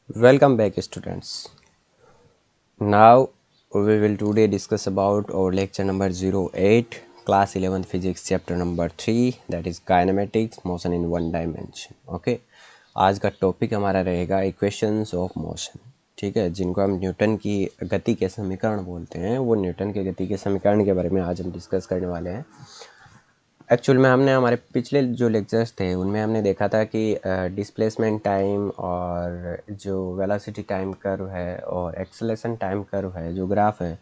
Welcome back, students. Now we will today discuss about our lecture number 08, class 11th physics chapter number 3, that is kinematics, motion in one dimension. Okay, आज का topic हमारा रहेगा equations of motion. ठीक है, जिनको हम Newton की गति के समीकरण बोलते हैं, वो न्यूटन के गति के समीकरण के बारे में आज हम डिस्कस करने वाले हैं. एक्चुअल में हमने हमारे पिछले जो लेक्चर्स थे उनमें हमने देखा था कि डिस्प्लेसमेंट टाइम और जो वेलोसिटी टाइम कर्व है और एक्सेलरेशन टाइम कर्व है, जो ग्राफ है,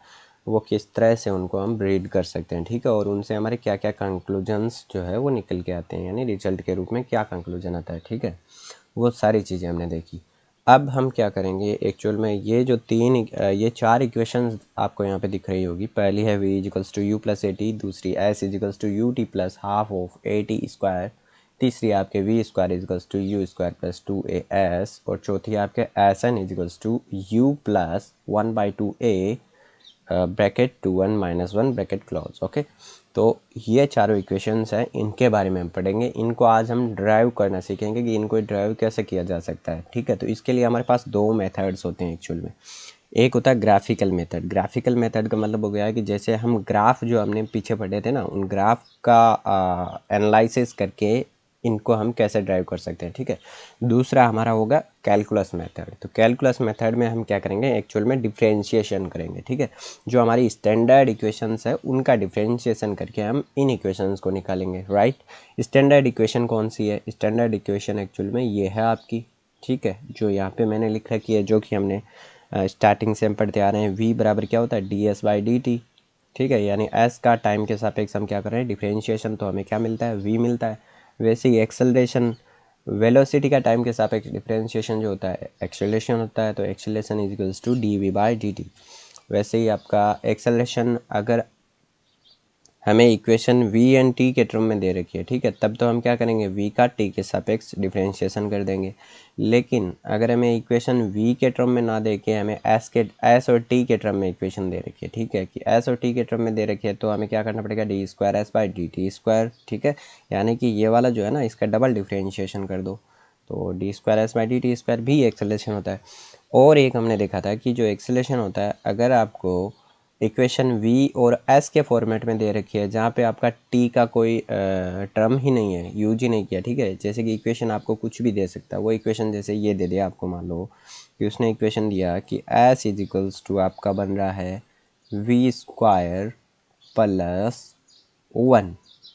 वो किस तरह से उनको हम रीड कर सकते हैं. ठीक है, और उनसे हमारे क्या क्या कंक्लूजन्स जो है वो निकल के आते हैं, यानी रिजल्ट के रूप में क्या कंक्लूजन आता है. ठीक है, वो सारी चीज़ें हमने देखी. अब हम क्या करेंगे, एक्चुअल में ये चार इक्वेशंस आपको यहाँ पे दिख रही होगी. पहली है v इजिकल्स to u plus a t, दूसरी s इजिकल्स to u t plus half of a t square, तीसरी आपके v square इजिकल्स to u square plus two a s, और चौथी आपके s n is equals to u plus 1/2a bracket 2 1 - 1 bracket close. Okay, तो ये चारों equations हैं, इनके बारे में हम पढ़ेंगे. इनको आज हम ड्राइव करना सीखेंगे कि इनको ड्राइव कैसे किया जा सकता है. ठीक है, तो इसके लिए हमारे पास दो मेथड्स होते हैं एक्चुअल में. एक होता है ग्राफिकल मेथड. ग्राफिकल मेथड का मतलब हो गया है कि जैसे हम ग्राफ जो हमने पीछे पढ़े थे ना, उन ग्राफ का एनालिसिस करके इनको हम कैसे ड्राइव कर सकते हैं. ठीक है, दूसरा हमारा होगा कैलकुलस मेथड. तो कैलकुलस मेथड में हम क्या करेंगे, एक्चुअल में डिफरेंशिएशन करेंगे. ठीक है, जो हमारी स्टैंडर्ड इक्वेशंस है उनका डिफरेंशिएशन करके हम इन इक्वेशंस को निकालेंगे. राइट, स्टैंडर्ड इक्वेशन कौन सी है? स्टैंडर्ड इक्वेशन एक्चुअल में ये है आपकी. ठीक है, जो यहाँ पे मैंने लिख रखी है, जो कि हमने स्टार्टिंग से हम पढ़ते आ रहे हैं. v बराबर क्या होता है, ds/dt. ठीक है, यानी s का टाइम के सापेक्ष हम क्या कर रहे हैं, डिफरेंशिएशन, तो हमें क्या मिलता है, v मिलता है. वैसे ही एक्सेलरेशन, वेलोसिटी का टाइम के सापेक्ष डिफरेंशिएशन जो होता है एक्सेलरेशन होता है, तो acceleration is equals to dv/dt. वैसे ही आपका एक्सेलरेशन अगर हमें इक्वेशन v एंड t के टर्म में दे रखी है, ठीक है, तब तो हम क्या करेंगे, v का t के सापेक्ष डिफरेंशिएशन कर देंगे. लेकिन अगर हमें इक्वेशन v के टर्म में ना दे के हमें s और t के टर्म में इक्वेशन दे रखी है, ठीक है, कि s और t के टर्म में दे रखी है, तो हमें क्या करना पड़ेगा, d²s/dt². ठीक है, यानी कि ये वाला जो है ना, इसका डबल डिफरेंशिएशन कर दो, तो d²s/dt² भी एक्सेलरेशन होता है. और एक हमने देखा था कि जो एक्सेलरेशन होता है, अगर आपको इक्वेशन v और s के फॉर्मेट में दे रखी है, जहाँ पे आपका t का कोई टर्म ही नहीं है, यूज ही नहीं किया. ठीक है, जैसे कि इक्वेशन आपको कुछ भी दे सकता है. वो इक्वेशन जैसे ये दे दिया आपको, मान लो कि उसने इक्वेशन दिया कि s इजिकल्स टू आपका बन रहा है v² प्लस 1.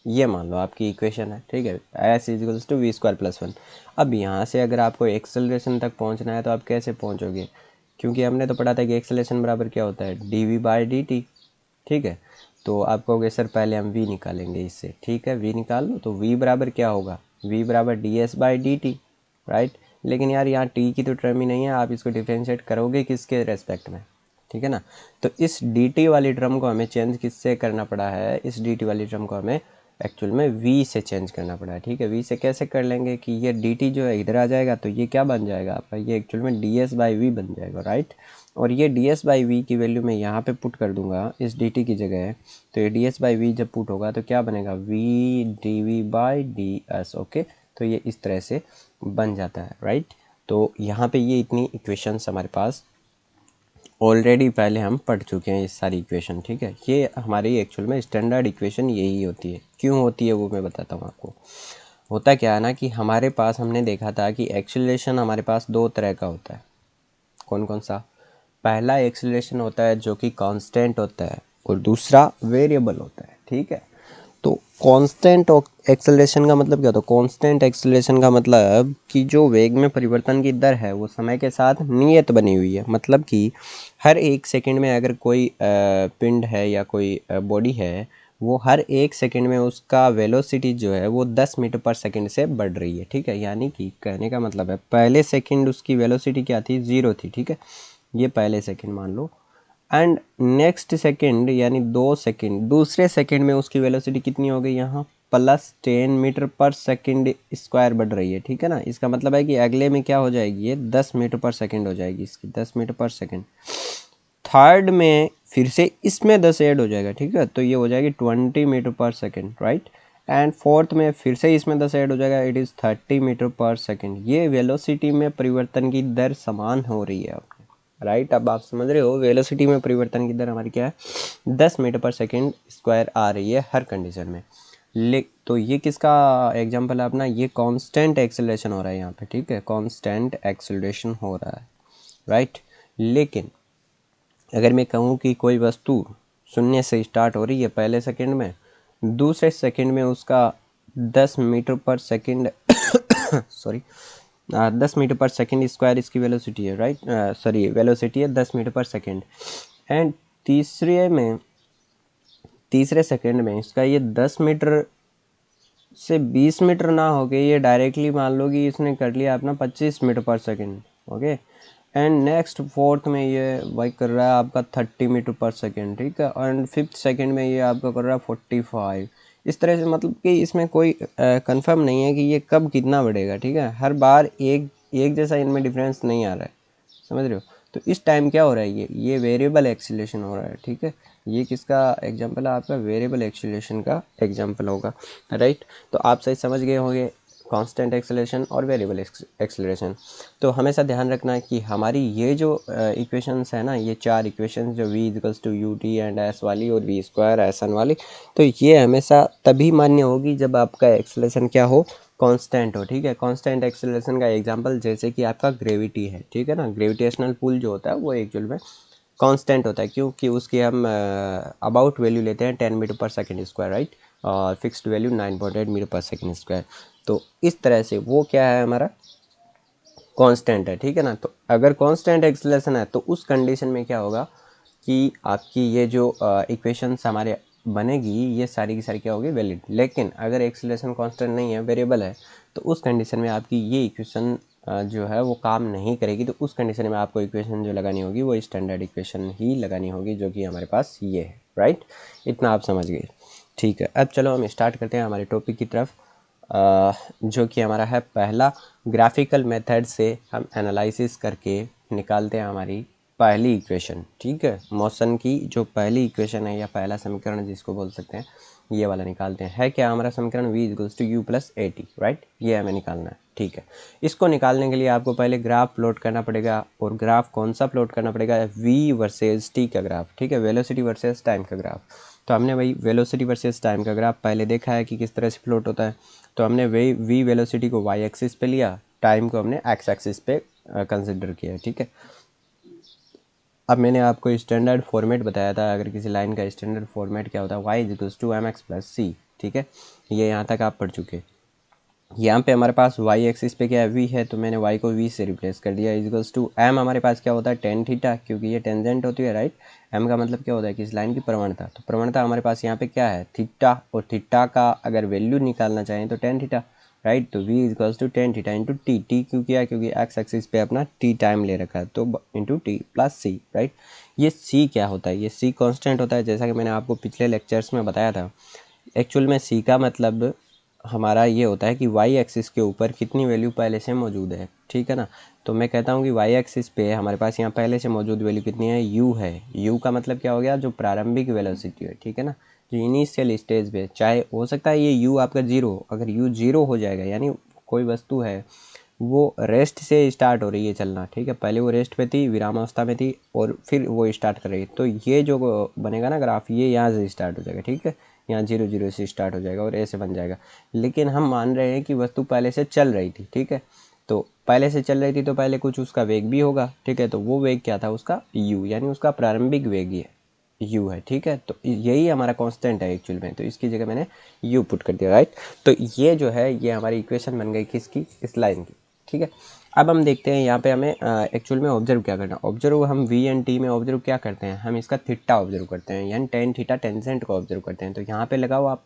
ये मान लो आपकी इक्वेशन है. ठीक है, s equals to v² plus 1. अब यहाँ से अगर आपको एक्सेलरेशन तक पहुँचना है, तो आप कैसे पहुँचोगे, क्योंकि हमने तो पढ़ा था कि एक्सेलरेशन बराबर क्या होता है, dv/dt. ठीक है, तो आप कहोगे सर पहले हम v निकालेंगे इससे. ठीक है, v निकाल लो, तो v बराबर क्या होगा, v बराबर ds/dt. राइट, लेकिन यार यहाँ t की तो टर्म ही नहीं है, आप इसको डिफ्रेंशिएट करोगे किसके रेस्पेक्ट में. ठीक है ना, तो इस dt वाली टर्म को हमें चेंज किससे करना पड़ा है, इस dt वाली टर्म को हमें एक्चुअल में v से चेंज करना पड़ा है. ठीक है, v से कैसे कर लेंगे कि ये dt जो है इधर आ जाएगा, तो ये क्या बन जाएगा आपका, ये एक्चुअल में ds/v बन जाएगा. राइट, और ये ds/v की वैल्यू मैं यहाँ पे पुट कर दूंगा इस dt की जगह, तो ये ds/v जब पुट होगा तो क्या बनेगा, v dv/ds. ओके, तो ये इस तरह से बन जाता है. राइट, तो यहाँ पे ये इतनी इक्वेशंस हमारे पास ऑलरेडी पहले हम पढ़ चुके हैं, ये सारी इक्वेशन. ठीक है, ये हमारी एक्चुअल में स्टैंडर्ड इक्वेशन यही होती है. क्यों होती है वो मैं बताता हूँ आपको. होता क्या है ना कि हमारे पास, हमने देखा था कि एक्सेलरेशन हमारे पास दो तरह का होता है. कौन कौन सा, पहला एक्सेलरेशन होता है जो कि कांस्टेंट होता है, और दूसरा वेरिएबल होता है. ठीक है, तो कांस्टेंट एक्सेलरेशन का मतलब क्या होता है, कांस्टेंट एक्सेलरेशन का मतलब कि जो वेग में परिवर्तन की दर है वो समय के साथ नियत बनी हुई है. मतलब कि हर एक सेकंड में अगर कोई पिंड है या कोई बॉडी है, वो हर एक सेकंड में उसका वेलोसिटी जो है वो 10 मीटर पर सेकंड से बढ़ रही है. ठीक है, यानी कि कहने का मतलब है पहले सेकंड उसकी वेलोसिटी क्या थी, 0 थी. ठीक है, ये पहले सेकंड मान लो, एंड नेक्स्ट सेकंड यानी 2 सेकंड, दूसरे सेकंड में उसकी वेलोसिटी कितनी हो गई, यहाँ +10 मीटर पर सेकंड स्क्वायर बढ़ रही है. ठीक है ना, इसका मतलब है कि अगले में क्या हो जाएगी, ये 10 मीटर पर सेकंड हो जाएगी, इसकी 10 मीटर पर सेकंड. थर्ड में फिर से इसमें 10 ऐड हो जाएगा. ठीक है, तो ये हो जाएगी 20 मीटर पर सेकंड. राइट, एंड फोर्थ में फिर से इसमें 10 ऐड हो जाएगा, इट इज़ 30 मीटर पर सेकेंड। ये वेलोसिटी में परिवर्तन की दर समान हो रही है आपके, राइट। अब आप समझ रहे हो वेलोसिटी में परिवर्तन की दर हमारी क्या है, 10 मीटर पर सेकेंड स्क्वायर आ रही है हर कंडीशन में। तो ये किसका एग्जाम्पल है अपना, ये कांस्टेंट एक्सेलरेशन हो रहा है यहाँ पे, ठीक है, कांस्टेंट एक्सेलरेशन हो रहा है, राइट। लेकिन अगर मैं कहूँ कि कोई वस्तु शून्य से स्टार्ट हो रही है पहले सेकंड में, दूसरे सेकंड में उसका 10 मीटर पर सेकंड सॉरी 10 मीटर पर सेकंड स्क्वायर इसकी वेलोसिटी है, राइट, सॉरी वेलोसिटी है 10 मीटर पर सेकंड। एंड तीसरे सेकंड में इसका ये 10 मीटर से 20 मीटर ना होके ये डायरेक्टली मान लो कि इसने कर लिया अपना 25 मीटर पर second, okay. And next fourth में ये वाई कर रहा है आपका 30 मीटर पर सेकंड, ठीक है। एंड फिफ्थ सेकंड में ये आपका कर रहा है 45। इस तरह से मतलब कि इसमें कोई कंफर्म नहीं है कि ये कब कितना बढ़ेगा, ठीक है। हर बार एक जैसा इनमें डिफरेंस नहीं आ रहा है, समझ रहे हो। तो इस टाइम क्या हो रहा है, ये वेरिएबल एक्सीलरेशन हो रहा है, ठीक है। ये किसका एग्जांपल है आपका, वेरिएबल एक्सीलरेशन का एग्जांपल होगा, राइट। तो आप सही समझ गए होंगे कांस्टेंट एक्सेलरेशन और वेरिएबल एक्सेलरेशन। तो हमेशा ध्यान रखना है कि हमारी ये जो इक्वेशंस है ना, ये चार इक्वेशंस जो v equals to u t and s वाली और वी स्क्वायर एस एन वाली, तो ये हमेशा तभी मान्य होगी जब आपका एक्सेलरेशन क्या हो, कांस्टेंट हो, ठीक है। कांस्टेंट एक्सेलरेशन का एग्जांपल जैसे कि आपका ग्रेविटी है, ठीक है ना। ग्रेविटेशनल पुल जो होता है वो एक्चुअल में कांस्टेंट होता है, क्योंकि उसकी हम अबाउट वैल्यू लेते हैं 10 मीटर पर सेकंड स्क्वायर, राइट, और फिक्स्ड वैल्यू 9.8 मीटर पर सेकंड स्क्वायर। तो इस तरह से वो क्या है हमारा कांस्टेंट है, ठीक है ना। तो अगर कांस्टेंट एक्सेलरेशन है तो उस कंडीशन में क्या होगा कि आपकी ये जो इक्वेशंस हमारे बनेगी ये सारी की सारी क्या होगी, वैलिड। लेकिन अगर एक्सेलरेशन कांस्टेंट नहीं है, वेरिएबल है, तो उस कंडीशन में आपकी ये इक्वेशन जो है वो काम नहीं करेगी। तो उस कंडीशन में आपको इक्वेशन जो लगानी होगी वो स्टैंडर्ड इक्वेशन ही लगानी होगी, जो कि हमारे पास ये है, राइट। इतना आप समझ गए, ठीक है। अब चलो हम स्टार्ट करते हैं हमारे टॉपिक की तरफ, जो कि हमारा है पहला, ग्राफिकल मेथड से हम एनालिसिस करके निकालते हैं हमारी पहली इक्वेशन, ठीक है। मोशन की जो पहली इक्वेशन है या पहला समीकरण जिसको बोल सकते हैं, ये वाला निकालते हैं। है क्या हमारा समीकरण, v equals to u plus a t, right, ये हमें निकालना है, ठीक है। इसको निकालने के लिए आपको पहले ग्राफ प्लॉट करना पड़ेगा, और ग्राफ कौन सा प्लॉट करना पड़ेगा, v वर्सेस t का ग्राफ, ठीक है, वेलोसिटी वर्सेस टाइम का ग्राफ। तो हमने वही वेलोसिटी वर्सेस टाइम का ग्राफ पहले देखा है कि किस तरह से प्लॉट होता है। तो हमने वही v वेलोसिटी को y एक्सिस पे लिया, टाइम को हमने x एक्सिस पे कंसिडर किया, ठीक है। अब मैंने आपको स्टैंडर्ड फॉर्मेट बताया था, अगर किसी लाइन का स्टैंडर्ड फॉर्मेट क्या होता है, y equals to m x plus c, ठीक है। ये यहाँ तक आप पढ़ चुके। यहाँ पे हमारे पास y एक्सिस पे क्या है, v है, तो मैंने y को v से रिप्लेस कर दिया। इक्वल्स टू m हमारे पास क्या होता है, टेन थीटा, क्योंकि ये टेंजेंट होती है, राइट। m का मतलब क्या होता है कि इस लाइन की प्रवणता, तो प्रवणता हमारे पास यहाँ पे क्या है, थीटा, और थीटा का अगर वैल्यू निकालना चाहें तो टेन थीटा, राइट। तो v equals to tan theta into t, t क्यों किया, क्योंकि x एक्सिस पे अपना t टाइम ले रखा है, तो इंटू टी प्लस सी, राइट। ये c क्या होता है, ये c कांस्टेंट होता है, जैसा कि मैंने आपको पिछले लेक्चर्स में बताया था। एक्चुअल में c का मतलब हमारा ये होता है कि y एक्सिस के ऊपर कितनी वैल्यू पहले से मौजूद है, ठीक है ना। तो मैं कहता हूँ कि y एक्सिस पे हमारे पास यहाँ पहले से मौजूद वैल्यू कितनी है, u है। u का मतलब क्या हो गया, जो प्रारंभिक वेलोसिटी है, ठीक है ना, जो इनिशियल स्टेज पे, चाहे हो सकता है ये u आपका जीरो, अगर u जीरो हो जाएगा, यानी कोई वस्तु है वो रेस्ट से स्टार्ट हो रही है चलना, ठीक है, पहले वो रेस्ट पे थी, विरामावस्था में थी, और फिर वो स्टार्ट कर रही है, तो ये जो बनेगा ना ग्राफ, ये यहाँ से स्टार्ट हो जाएगा, ठीक है, यहाँ 0 0 से स्टार्ट हो जाएगा और ऐसे बन जाएगा। लेकिन हम मान रहे हैं कि वस्तु पहले से चल रही थी, ठीक है, तो पहले से चल रही थी तो पहले कुछ उसका वेग भी होगा, ठीक है, तो वो वेग क्या था उसका, u, यानी उसका प्रारंभिक वेग ये u है, ठीक है। तो यही हमारा कांस्टेंट है एक्चुअल में, तो इसकी जगह मैंने u पुट कर दिया, राइट। तो ये जो है ये हमारी इक्वेशन बन गई किसकी, इस लाइन की, ठीक है। अब हम देखते हैं यहाँ पे हमें एक्चुअल में ऑब्जर्व क्या करना। ऑब्जर्व हम वी एंड टी में ऑब्जर्व क्या करते हैं, हम इसका थीटा ऑब्जर्व करते हैं, यानी टेन थीटा टेंजेंट को ऑब्जर्व करते हैं। तो यहाँ पे लगाओ आप,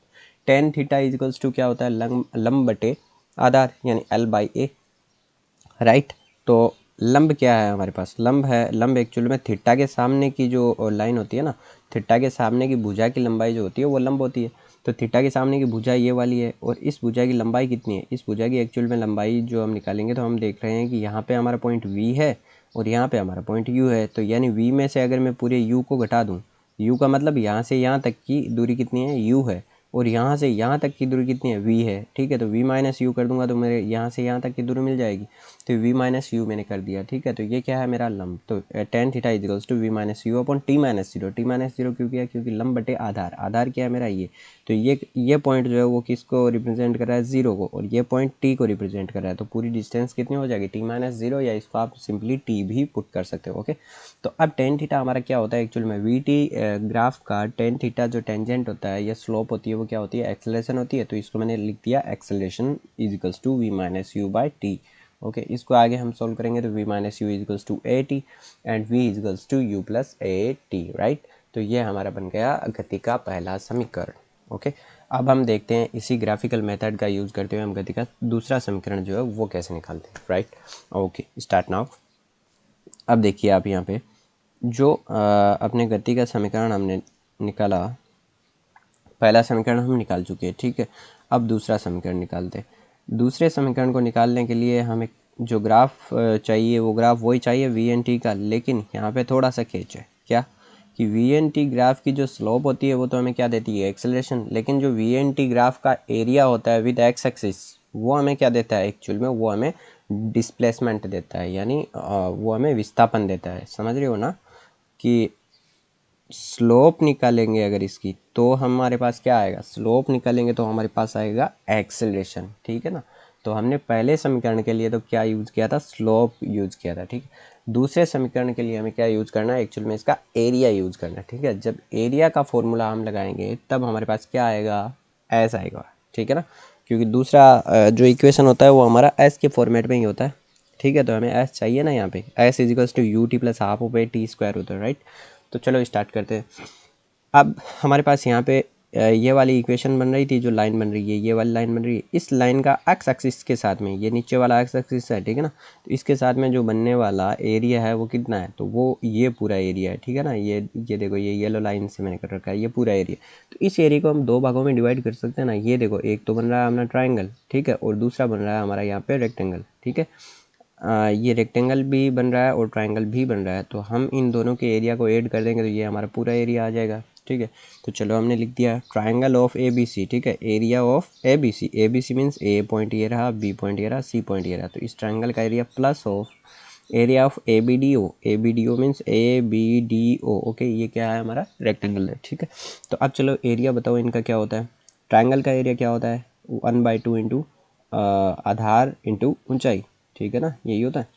टेन थीटा इजिकल्स टू क्या होता है, लंब बटे आधार, यानी एल बाई ए, राइट। तो लंब क्या है हमारे पास, लंब है, लंब एक्चुअल में थीटा के सामने की जो लाइन होती है ना, थीटा के सामने की भुजा की लंबाई जो होती है वो लंब होती है। तो थीटा के सामने की भुजा ये वाली है, और इस भुजा की लंबाई कितनी है, इस भुजा की एक्चुअल में लंबाई जो हम निकालेंगे तो हम देख रहे हैं कि यहाँ पे हमारा पॉइंट v है और यहाँ पे हमारा पॉइंट u है। तो यानी v में से अगर मैं पूरे u को घटा दूँ, u का मतलब यहाँ से यहाँ तक की दूरी कितनी है, u है, और यहाँ से यहाँ तक की दूरी कितनी है, v है, ठीक है। तो v माइनस यू कर दूंगा तो मेरे यहाँ से यहाँ तक की दूरी मिल जाएगी। तो v माइनस यू मैंने कर दिया, ठीक है। तो ये क्या है मेरा लंब। तो tan theta is equals to v minus u upon t minus zero. T minus zero क्यों किया, क्योंकि लंब बटे आधार, आधार क्या है मेरा ये। तो ये पॉइंट जो है वो किसको रिप्रेजेंट कर रहा है, जीरो को, और ये पॉइंट t को रिप्रेजेंट कर रहा है। तो पूरी डिस्टेंस कितनी हो जाएगी, t माइनस जीरो, या इसको आप सिंपली t भी पुट कर सकते हो, ओके। तो अब tan थीटा हमारा क्या होता है एक्चुअल में, वी टी ग्राफ का tan थीटा जो टेंजेंट होता है या स्लोप होती है वो क्या होती है, एक्सेलरेशन होती है। तो इसको मैंने लिख दिया acceleration is equals to v minus u by t, okay. इसको आगे हम सॉल्व करेंगे तो v minus u is equals to a t and v इजिकल्स to u plus a t, right. तो ये हमारा बन गया गति का पहला समीकरण, ओके। अब हम देखते हैं इसी ग्राफिकल मेथड का यूज़ करते हुए हम गति का दूसरा समीकरण जो है वो कैसे निकालते हैं, राइट। Okay, start now. अब देखिए आप यहाँ पे जो अपने गति का समीकरण हमने निकाला, पहला समीकरण हम निकाल चुके हैं, ठीक है। अब दूसरा समीकरण निकालते हैं। दूसरे समीकरण को निकालने के लिए हमें जो ग्राफ चाहिए वो ग्राफ वही चाहिए वी एन टी का, लेकिन यहाँ पे थोड़ा सा केच है, क्या कि वी एन टी ग्राफ की जो स्लोप होती है वो तो हमें क्या देती है, एक्सेलरेशन, लेकिन जो वी एन टी ग्राफ का एरिया होता है विद एक्स एक्सिस वो हमें क्या देता है एक्चुअल में, वो हमें डिस्प्लेसमेंट देता है, यानी वो हमें विस्थापन देता है। समझ रहे हो ना कि स्लोप निकालेंगे अगर इसकी तो हमारे पास क्या आएगा, स्लोप निकालेंगे तो हमारे पास आएगा एक्सेलरेशन, ठीक है ना। तो हमने पहले समीकरण के लिए तो क्या यूज़ किया था, स्लोप यूज़ किया था, ठीक है। दूसरे समीकरण के लिए हमें क्या यूज़ करना है, एक्चुअल में इसका एरिया यूज़ करना है, ठीक है। जब एरिया का फॉर्मूला हम लगाएंगे तब हमारे पास क्या आएगा, एस आएगा, ठीक है ना। क्योंकि दूसरा जो इक्वेशन होता है वो हमारा एस के फॉर्मेट में ही होता है, ठीक है। तो हमें एस चाहिए ना, यहाँ पे s इजिकल्स to u t plus half of a t square होता है, राइट। तो चलो स्टार्ट करते हैं। अब हमारे पास यहाँ पे ये वाली इक्वेशन बन रही थी, जो लाइन बन रही है ये वाली लाइन बन रही है, इस लाइन का एक्स एक्सिस के साथ में, ये नीचे वाला एक्स एक्सिस है, ठीक है ना। तो इसके साथ में जो बनने वाला एरिया है वो कितना है, तो वो ये पूरा एरिया है, ठीक है ना। ये देखो, ये येलो लाइन से मैंने कर रखा है ये पूरा एरिया। तो इस एरिया को हम दो भागों में डिवाइड कर सकते हैं ना। ये देखो, एक तो बन रहा है हमारा ट्राइंगल, ठीक है, और दूसरा बन रहा है हमारा यहाँ पे रेक्टेंगल, ठीक है। ये रेक्टेंगल भी बन रहा है और ट्रायंगल भी बन रहा है। तो हम इन दोनों के एरिया को ऐड कर देंगे तो ये हमारा पूरा एरिया आ जाएगा, ठीक है। तो चलो हमने लिख दिया triangle of a b c, ठीक है, area of a b c. A b c means a point ये रहा, बी पॉइंट ये रहा, सी पॉइंट ये रहा। तो इस ट्रायंगल का area plus of area of a b d o. A b d o means a b d o, okay. ये क्या है, हमारा रेक्टेंगल है, ठीक है। तो अब चलो एरिया बताओ इनका क्या होता है। ट्रायंगल का एरिया क्या होता है, 1/2 इंटू आधार इंटू ऊंचाई, ठीक है ना, यही होता है।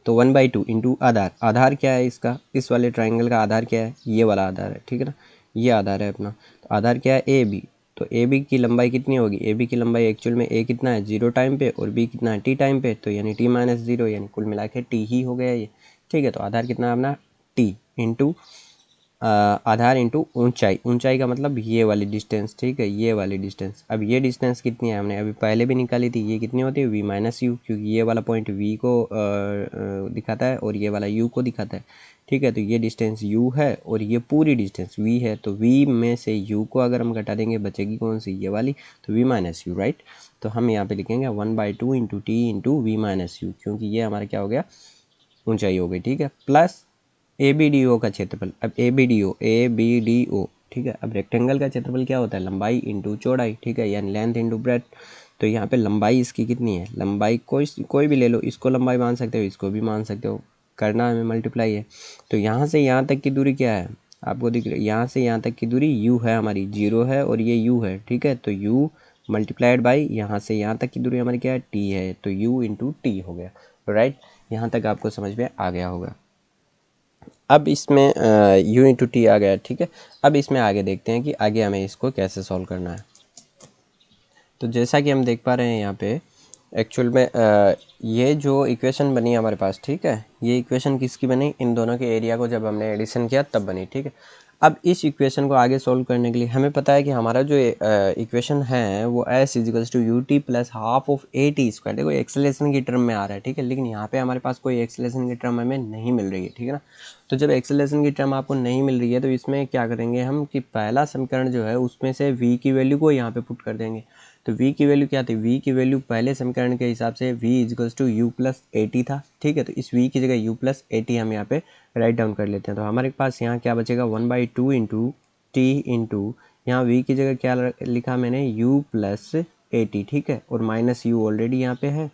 तो 1/2 इंटू आधार, आधार क्या है इसका, इस वाले ट्राइंगल का आधार क्या है, ये वाला आधार है, ठीक है ना, ये आधार है अपना। तो आधार क्या है, ए बी। तो ए बी की लंबाई कितनी होगी, ए बी की लंबाई एक्चुअल में ए कितना है 0 टाइम पे और बी कितना है टी टाइम पे, तो यानी टी माइनस जीरो, यानी कुल मिला के टी ही हो गया ये, ठीक है। तो आधार कितना है अपना टी इंटू आधार इंटू ऊंचाई, ऊंचाई का मतलब ये वाली डिस्टेंस, ठीक है, ये वाली डिस्टेंस। अब ये डिस्टेंस कितनी है हमने अभी पहले भी निकाली थी, ये कितनी होती है वी माइनस यू, क्योंकि ये वाला पॉइंट वी को दिखाता है और ये वाला यू को दिखाता है, ठीक है। तो ये डिस्टेंस यू है और ये पूरी डिस्टेंस वी है। तो वी में से यू को अगर हम घटा देंगे बचेगी कौन सी, ये वाली, तो वी माइनस यू, राइट। तो हम यहाँ पे लिखेंगे 1/2 into t into v minus u, क्योंकि ये हमारा क्या हो गया, ऊंचाई हो गई, ठीक है, plus a b d o का क्षेत्रफल। अब ए बी डी ओ, ठीक है। अब रेक्टेंगल का क्षेत्रफल क्या होता है, लंबाई इंटू चौड़ाई, ठीक है, यानी लेंथ इंटू ब्रेथ। तो यहाँ पे लंबाई इसकी कितनी है, लंबाई कोई भी ले लो, इसको लंबाई मान सकते हो, इसको भी मान सकते हो, करना हमें मल्टीप्लाई है। तो यहाँ से यहाँ तक की दूरी क्या है, आपको दिख रही है, यहाँ से यहाँ तक की दूरी यू है हमारी, 0 है और ये यू है, ठीक है। तो यू मल्टीप्लाइड बाई यहाँ से यहाँ तक की दूरी हमारी क्या है, टी है, तो यू इंटू टी हो गया, राइट। यहाँ तक आपको समझ में आ गया होगा। अब इसमें यू इंटू टी आ गया, ठीक है। अब इसमें आगे देखते हैं कि आगे हमें इसको कैसे सॉल्व करना है। तो जैसा कि हम देख पा रहे हैं यहाँ पे एक्चुअल में ये जो इक्वेशन बनी हमारे पास, ठीक है, ये इक्वेशन किसकी बनी, इन दोनों के एरिया को जब हमने एडिशन किया तब बनी, ठीक है। अब इस इक्वेशन को आगे सॉल्व करने के लिए हमें पता है कि हमारा जो इक्वेशन है वो s इजिकल्स to u t plus half of a t square, देखो एक्सेलरेशन की टर्म में आ रहा है, ठीक है। लेकिन यहाँ पे हमारे पास कोई एक्सेलरेशन की टर्म हमें नहीं मिल रही है, ठीक है ना। तो जब एक्सेलरेशन की टर्म आपको नहीं मिल रही है तो इसमें क्या करेंगे हम कि पहला समीकरण जो है उसमें से v की वैल्यू को यहाँ पे पुट कर देंगे। तो v की वैल्यू क्या थी, v की वैल्यू पहले समीकरण के हिसाब से v इजिकल्स to u plus a t था, ठीक है। तो इस v की जगह u प्लस ए टी हम यहाँ पे राइट डाउन कर लेते हैं। तो हमारे पास यहाँ क्या बचेगा, 1/2 इंटू टी इंटू यहाँ v की जगह क्या लिखा मैंने, u प्लस ए टी, ठीक है, और माइनस यू ऑलरेडी यहाँ पे है,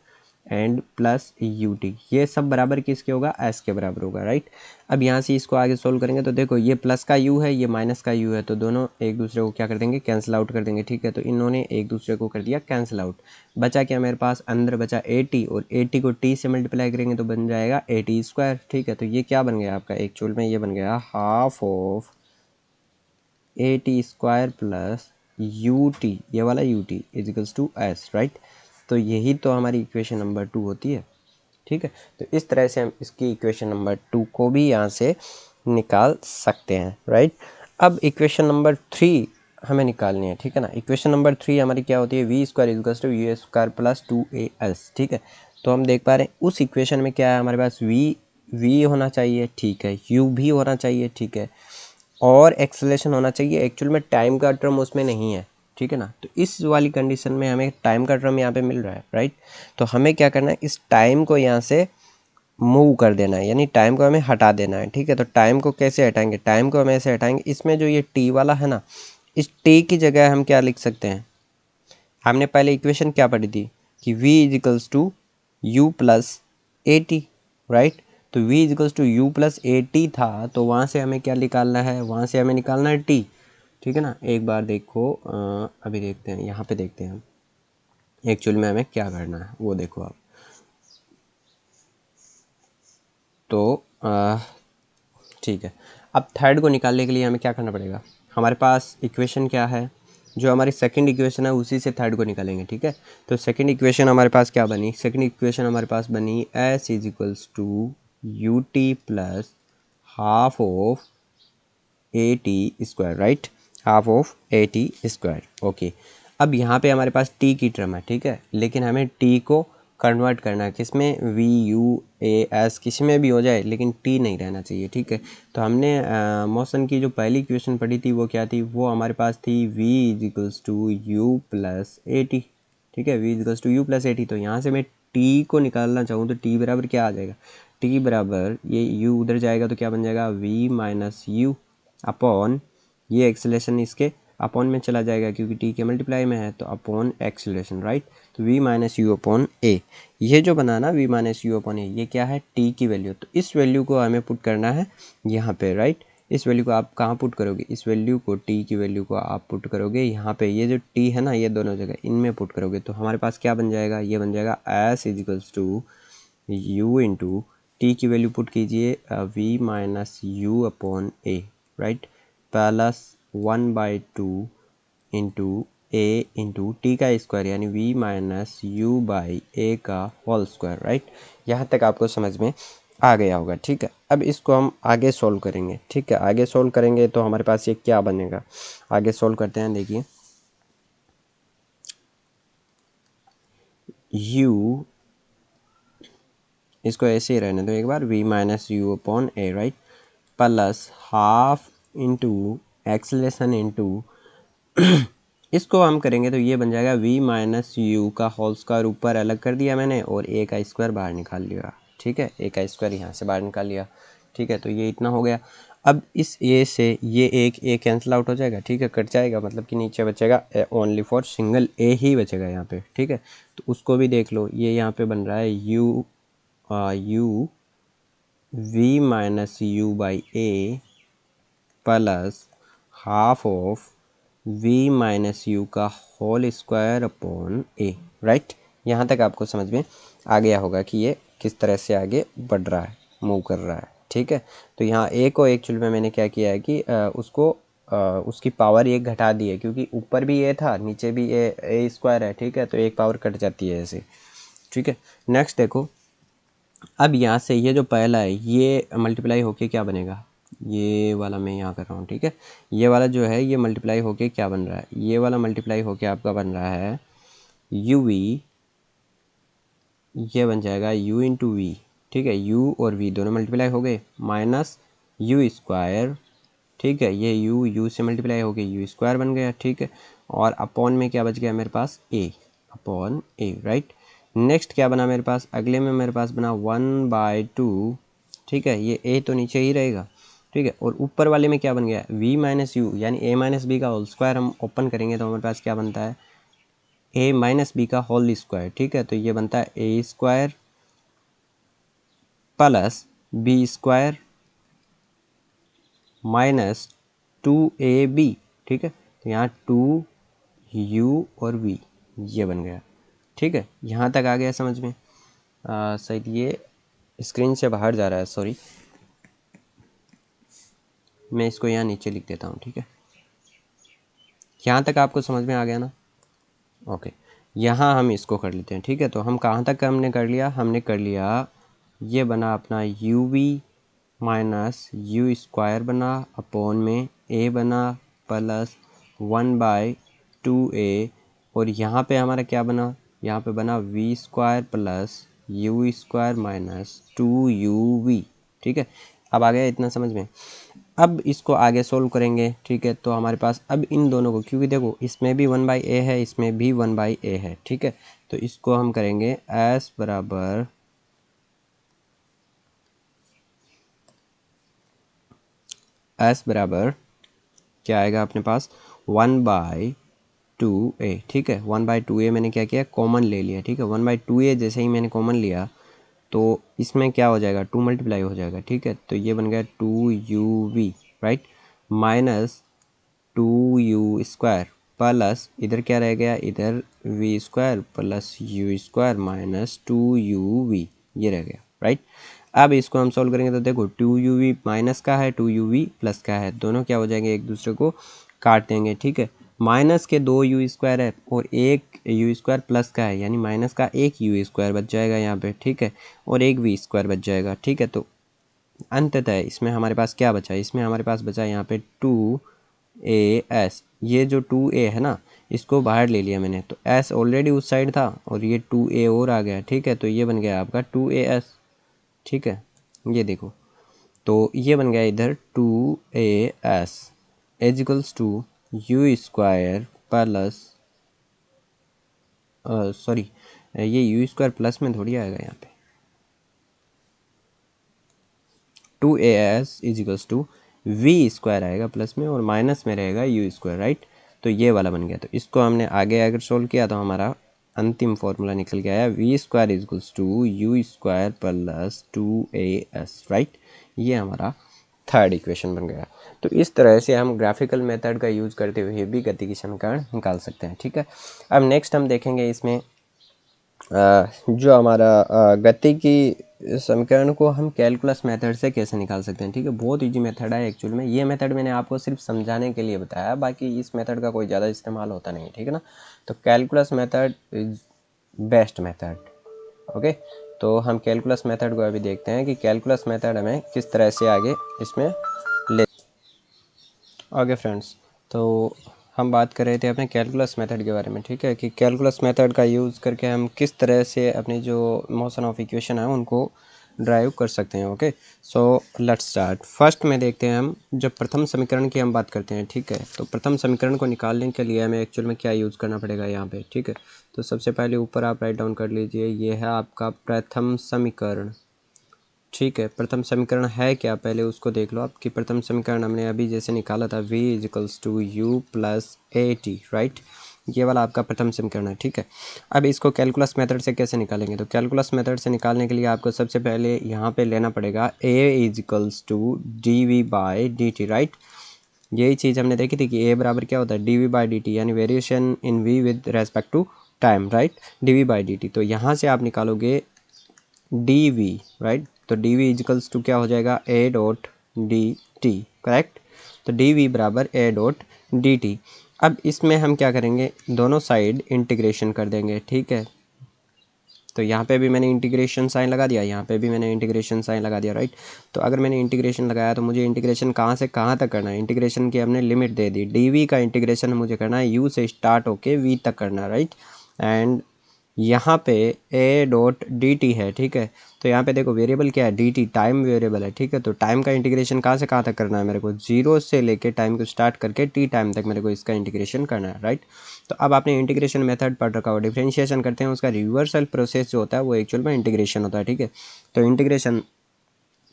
एंड प्लस यू टी, ये सब बराबर किसके होगा, s के बराबर होगा, राइट। अब यहाँ से इसको आगे सोल्व करेंगे तो देखो ये प्लस का u है, ये माइनस का u है, तो दोनों एक दूसरे को क्या कर देंगे, कैंसिल आउट कर देंगे, ठीक है। तो इन्होंने एक दूसरे को कर दिया कैंसिल आउट, बचा क्या मेरे पास, अंदर बचा 80, और 80 को t से मल्टीप्लाई करेंगे तो बन जाएगा 80 स्क्वायर, ठीक है। तो ये क्या बन गया आपका, एक्चुअल में ये बन गया half of 80 square plus u t, ये वाला u t equals to s, right. तो यही तो हमारी इक्वेशन नंबर 2 होती है, ठीक है। तो इस तरह से हम इसकी इक्वेशन नंबर 2 को भी यहाँ से निकाल सकते हैं, राइट। अब इक्वेशन नंबर 3 हमें निकालनी है, ठीक है ना। इक्वेशन नंबर 3 हमारी क्या होती है, v square इजिकल्स to u square plus 2as, ठीक है। तो हम देख पा रहे हैं उस इक्वेशन में क्या है, हमारे पास वी होना चाहिए, ठीक है, यू भी होना चाहिए, ठीक है, और एक्सेलरेशन होना चाहिए। एक्चुअल में टाइम का टर्म उसमें नहीं है, ठीक है ना। तो इस वाली कंडीशन में हमें टाइम का टर्म यहाँ पे मिल रहा है, राइट। तो हमें क्या करना है, इस टाइम को यहाँ से मूव कर देना है, यानी टाइम को हमें हटा देना है, ठीक है। तो टाइम को कैसे हटाएंगे, टाइम को हम ऐसे हटाएंगे, इसमें जो ये टी वाला है ना, इस टी की जगह हम क्या लिख सकते हैं, हमने पहले इक्वेशन क्या पढ़ी थी कि v इजिकल्स to u plus a t, right. तो v इजिकल्स to u plus a t था, तो वहाँ से हमें क्या निकालना है, वहाँ से हमें निकालना है t, ठीक है ना। एक बार देखो, अभी देखते हैं, यहाँ पे देखते हैं हम एक्चुअल में हमें क्या करना है, वो देखो आप। तो ठीक है, अब थर्ड को निकालने के लिए हमें क्या करना पड़ेगा, हमारे पास इक्वेशन क्या है, जो हमारी सेकंड इक्वेशन है उसी से थर्ड को निकालेंगे, ठीक है। तो सेकंड इक्वेशन हमारे पास क्या बनी, सेकंड इक्वेशन हमारे पास बनी s is equals to u t plus half of a t square, right, half of a t square, okay. अब यहाँ पे हमारे पास t की टर्म है, ठीक है, लेकिन हमें t को कन्वर्ट करना है किस में, वी यू ए एस किसी में भी हो जाए, लेकिन t नहीं रहना चाहिए, ठीक है। तो हमने मोशन की जो पहली इक्वेशन पढ़ी थी वो क्या थी, वो हमारे पास थी v is equals to u plus a t, ठीक है, v is equals to u plus a t. तो यहाँ से मैं t को निकालना चाहूँ तो t बराबर क्या आ जाएगा, t बराबर ये u उधर जाएगा तो क्या बन जाएगा, v माइनस यू अपॉन, ये एक्सेलरेशन इसके अपॉन में चला जाएगा क्योंकि टी के मल्टीप्लाई में है, तो अपॉन एक्सेलरेशन, राइट। तो v माइनस यू अपॉन ए, ये जो बना ना v माइनस यू अपॉन ए, ये क्या है, t की वैल्यू। तो इस वैल्यू को हमें पुट करना है यहाँ पे, राइट। इस वैल्यू को आप कहाँ पुट करोगे, इस वैल्यू को t की वैल्यू को आप पुट करोगे यहाँ पे, ये जो t है ना, ये दोनों जगह इनमें पुट करोगे तो हमारे पास क्या बन जाएगा, ये बन जाएगा s इजिकल्स to u into t की वैल्यू पुट कीजिए v minus u upon a, right, plus 1/2 into a into t का स्क्वायर, यानी v minus u by a का होल स्क्वायर, राइट। यहाँ तक आपको समझ में आ गया होगा, ठीक है। अब इसको हम आगे सोल्व करेंगे, ठीक है, आगे सोल्व करेंगे तो हमारे पास ये क्या बनेगा, आगे सोल्व करते हैं, देखिए u, इसको ऐसे ही रहने दो एक बार, v minus u upon a, right, plus half into acceleration into इसको हम करेंगे तो ये बन जाएगा v माइनस यू का होल स्क्वायर, ऊपर अलग कर दिया मैंने और a का स्क्वायर बाहर निकाल लिया, ठीक है, a का स्क्वायर यहाँ से बाहर निकाल लिया, ठीक है। तो ये इतना हो गया। अब इस a से ये एक a कैंसिल आउट हो जाएगा, ठीक है, कट जाएगा, मतलब कि नीचे बचेगा ओनली फॉर सिंगल a ही बचेगा यहाँ पे, ठीक है। तो उसको भी देख लो, ये यहाँ पे बन रहा है u v minus u by A plus half of v minus you का whole square upon a, right. यहाँ तक आपको समझ में आ गया होगा कि ये किस तरह से आगे बढ़ रहा है, मूव कर रहा है, ठीक है। तो यहाँ ए को एक्चुअल में मैंने क्या किया है कि उसकी पावर एक घटा दी है, क्योंकि ऊपर भी ए था नीचे भी ए स्क्वायर है, ठीक है, तो एक पावर कट जाती है ऐसे, ठीक है। नेक्स्ट देखो, अब यहाँ से ये जो पहला है ये मल्टीप्लाई होके क्या बनेगा, ये वाला मैं यहाँ कर रहा हूँ, ठीक है, ये वाला जो है ये मल्टीप्लाई होके क्या बन रहा है, ये वाला मल्टीप्लाई होके आपका बन रहा है यू वी, ये बन जाएगा u इंटू वी, ठीक है, u और v दोनों मल्टीप्लाई हो गए, माइनस यू स्क्वायर, ठीक है, ये u से मल्टीप्लाई हो गए, यू स्क्वायर बन गया, ठीक है, और अपॉन में क्या बच गया मेरे पास, a upon a, right. Next क्या बना मेरे पास, अगले में मेरे पास बना 1/2, ठीक है, ये a तो नीचे ही रहेगा, ठीक है। और ऊपर वाले में क्या बन गया, v माइनस यू यानी a माइनस बी का होल स्क्वायर हम ओपन करेंगे तो हमारे पास क्या बनता है, a माइनस बी का होल स्क्वायर, ठीक है। तो ये बनता है a square plus b square minus 2ab, ठीक है। तो यहाँ 2u और v ये बन गया, ठीक है। यहाँ तक आ गया समझ में। शायद ये स्क्रीन से बाहर जा रहा है, सॉरी, मैं इसको यहाँ नीचे लिख देता हूँ, ठीक है। यहाँ तक आपको समझ में आ गया ना, ओके। यहाँ हम इसको कर लेते हैं, ठीक है। तो हम कहाँ तक हमने कर लिया, हमने कर लिया ये बना अपना u v minus u square बना अपॉन में ए बना प्लस 1/2a, और यहाँ पे हमारा क्या बना, यहाँ पे बना v square plus u square minus 2uv, ठीक है। अब आ गया इतना समझ में। अब इसको आगे सोल्व करेंगे, ठीक है। तो हमारे पास अब इन दोनों को, क्योंकि देखो इसमें भी 1/a है, इसमें भी 1/a है, ठीक है। तो इसको हम करेंगे s बराबर क्या आएगा अपने पास 1/2a, ठीक है। 1/2a मैंने क्या किया, कॉमन ले लिया, ठीक है। 1/2a जैसे ही मैंने कॉमन लिया तो इसमें क्या हो जाएगा, 2 मल्टीप्लाई हो जाएगा, ठीक है। तो ये बन गया 2uv, right, minus 2u square plus इधर क्या रह गया, इधर v square plus u square minus 2uv ये रह गया, राइट। अब इसको हम सॉल्व करेंगे तो देखो 2uv माइनस का है, 2uv प्लस का है, दोनों क्या हो जाएंगे, एक दूसरे को काट देंगे, ठीक है। माइनस के 2u स्क्वायर है और एक u स्क्वायर प्लस का है, यानी माइनस का एक u स्क्वायर बच जाएगा यहाँ पे, ठीक है, और एक v स्क्वायर बच जाएगा, ठीक है। तो अंततः इसमें हमारे पास क्या बचा, इसमें हमारे पास बचा यहाँ पे 2as, ये जो 2a है ना इसको बाहर ले लिया मैंने, तो s ऑलरेडी उस साइड था और ये 2a और आ गया, ठीक है। तो ये बन गया आपका 2as, ठीक है। ये देखो तो ये बन गया इधर 2as as equals to u square plus, sorry ये यू स्क्वायर प्लस में थोड़ी आएगा, यहाँ पे 2as is equals to v square आएगा प्लस में और माइनस में रहेगा यू स्क्वायर, राइट। तो ये वाला बन गया। तो इसको हमने आगे अगर सोल्व किया तो हमारा अंतिम फॉर्मूला निकल के आया v square is equals to u square plus 2as, right. ये हमारा थर्ड इक्वेशन बन गया। तो इस तरह से हम ग्राफिकल मेथड का यूज़ करते हुए भी गति की समीकरण निकाल सकते हैं, ठीक है। अब नेक्स्ट हम देखेंगे इसमें जो हमारा गति की समीकरण को हम कैलकुलस मेथड से कैसे निकाल सकते हैं, ठीक है। बहुत इजी मेथड है एक्चुअल में, ये मेथड मैंने आपको सिर्फ समझाने के लिए बताया, बाकी इस मेथड का कोई ज़्यादा इस्तेमाल होता नहीं है, ठीक है ना। तो calculus method is best method, okay. तो हम कैलकुलस मेथड को अभी देखते हैं कि कैलकुलस मेथड हमें किस तरह से आगे इसमें ले आगे फ्रेंड्स। तो हम बात कर रहे थे अपने कैलकुलस मेथड के बारे में, ठीक है, कि कैलकुलस मेथड का यूज़ करके हम किस तरह से अपनी जो मोशन ऑफ इक्वेशन है उनको ड्राइव कर सकते हैं, okay. So let's start. First में देखते हैं हम जब प्रथम समीकरण की हम बात करते हैं, ठीक है। तो प्रथम समीकरण को निकालने के लिए हमें एक्चुअल में क्या यूज़ करना पड़ेगा यहाँ पे, ठीक है। तो सबसे पहले ऊपर आप राइट डाउन कर लीजिए, ये है आपका प्रथम समीकरण, ठीक है। प्रथम समीकरण है क्या, पहले उसको देख लो आप कि प्रथम समीकरण हमने अभी जैसे निकाला था v is equals to u plus a t, right. ये वाला आपका प्रथम समीकरण है, ठीक है। अब इसको कैलकुलस मेथड से कैसे निकालेंगे, तो कैलकुलस मेथड से निकालने के लिए आपको सबसे पहले यहाँ पे लेना पड़ेगा a is equals to d v by d t, right. यही चीज़ हमने देखी थी कि a बराबर क्या होता है, d v by d t, यानी variation in v with respect to time, right, d v by d t. तो यहाँ से आप निकालोगे डी वी, राइट। तो डी वी इजिकल्स टू क्या हो जाएगा, a dot d t, correct. तो डी वी बराबर ए डॉट डी टी। अब इसमें हम क्या करेंगे, दोनों साइड इंटीग्रेशन कर देंगे, ठीक है। तो यहाँ पे भी मैंने इंटीग्रेशन साइन लगा दिया, यहाँ पे भी मैंने इंटीग्रेशन साइन लगा दिया, राइट। तो अगर मैंने इंटीग्रेशन लगाया तो मुझे इंटीग्रेशन कहाँ से कहाँ तक करना है, इंटीग्रेशन की हमने लिमिट दे दी, डी वी का इंटीग्रेशन मुझे करना है यू से स्टार्ट होके वी तक करना है, राइट। एंड यहाँ पे a डॉट डी टी है, ठीक है। तो यहाँ पे देखो वेरिएबल क्या है, डी टी, टाइम वेरिएबल है, ठीक है। तो टाइम का इंटीग्रेशन कहाँ से कहाँ तक करना है मेरे को, 0 से लेके टाइम को स्टार्ट करके टी टाइम तक मेरे को इसका इंटीग्रेशन करना है, राइट। तो अब आपने इंटीग्रेशन मेथड पढ़ रखा हो, डिफरेंशिएशन करते हैं उसका रिवर्सल प्रोसेस जो होता है वो एक्चुअल में इंटीग्रेशन होता है, ठीक है। तो इंटीग्रेशन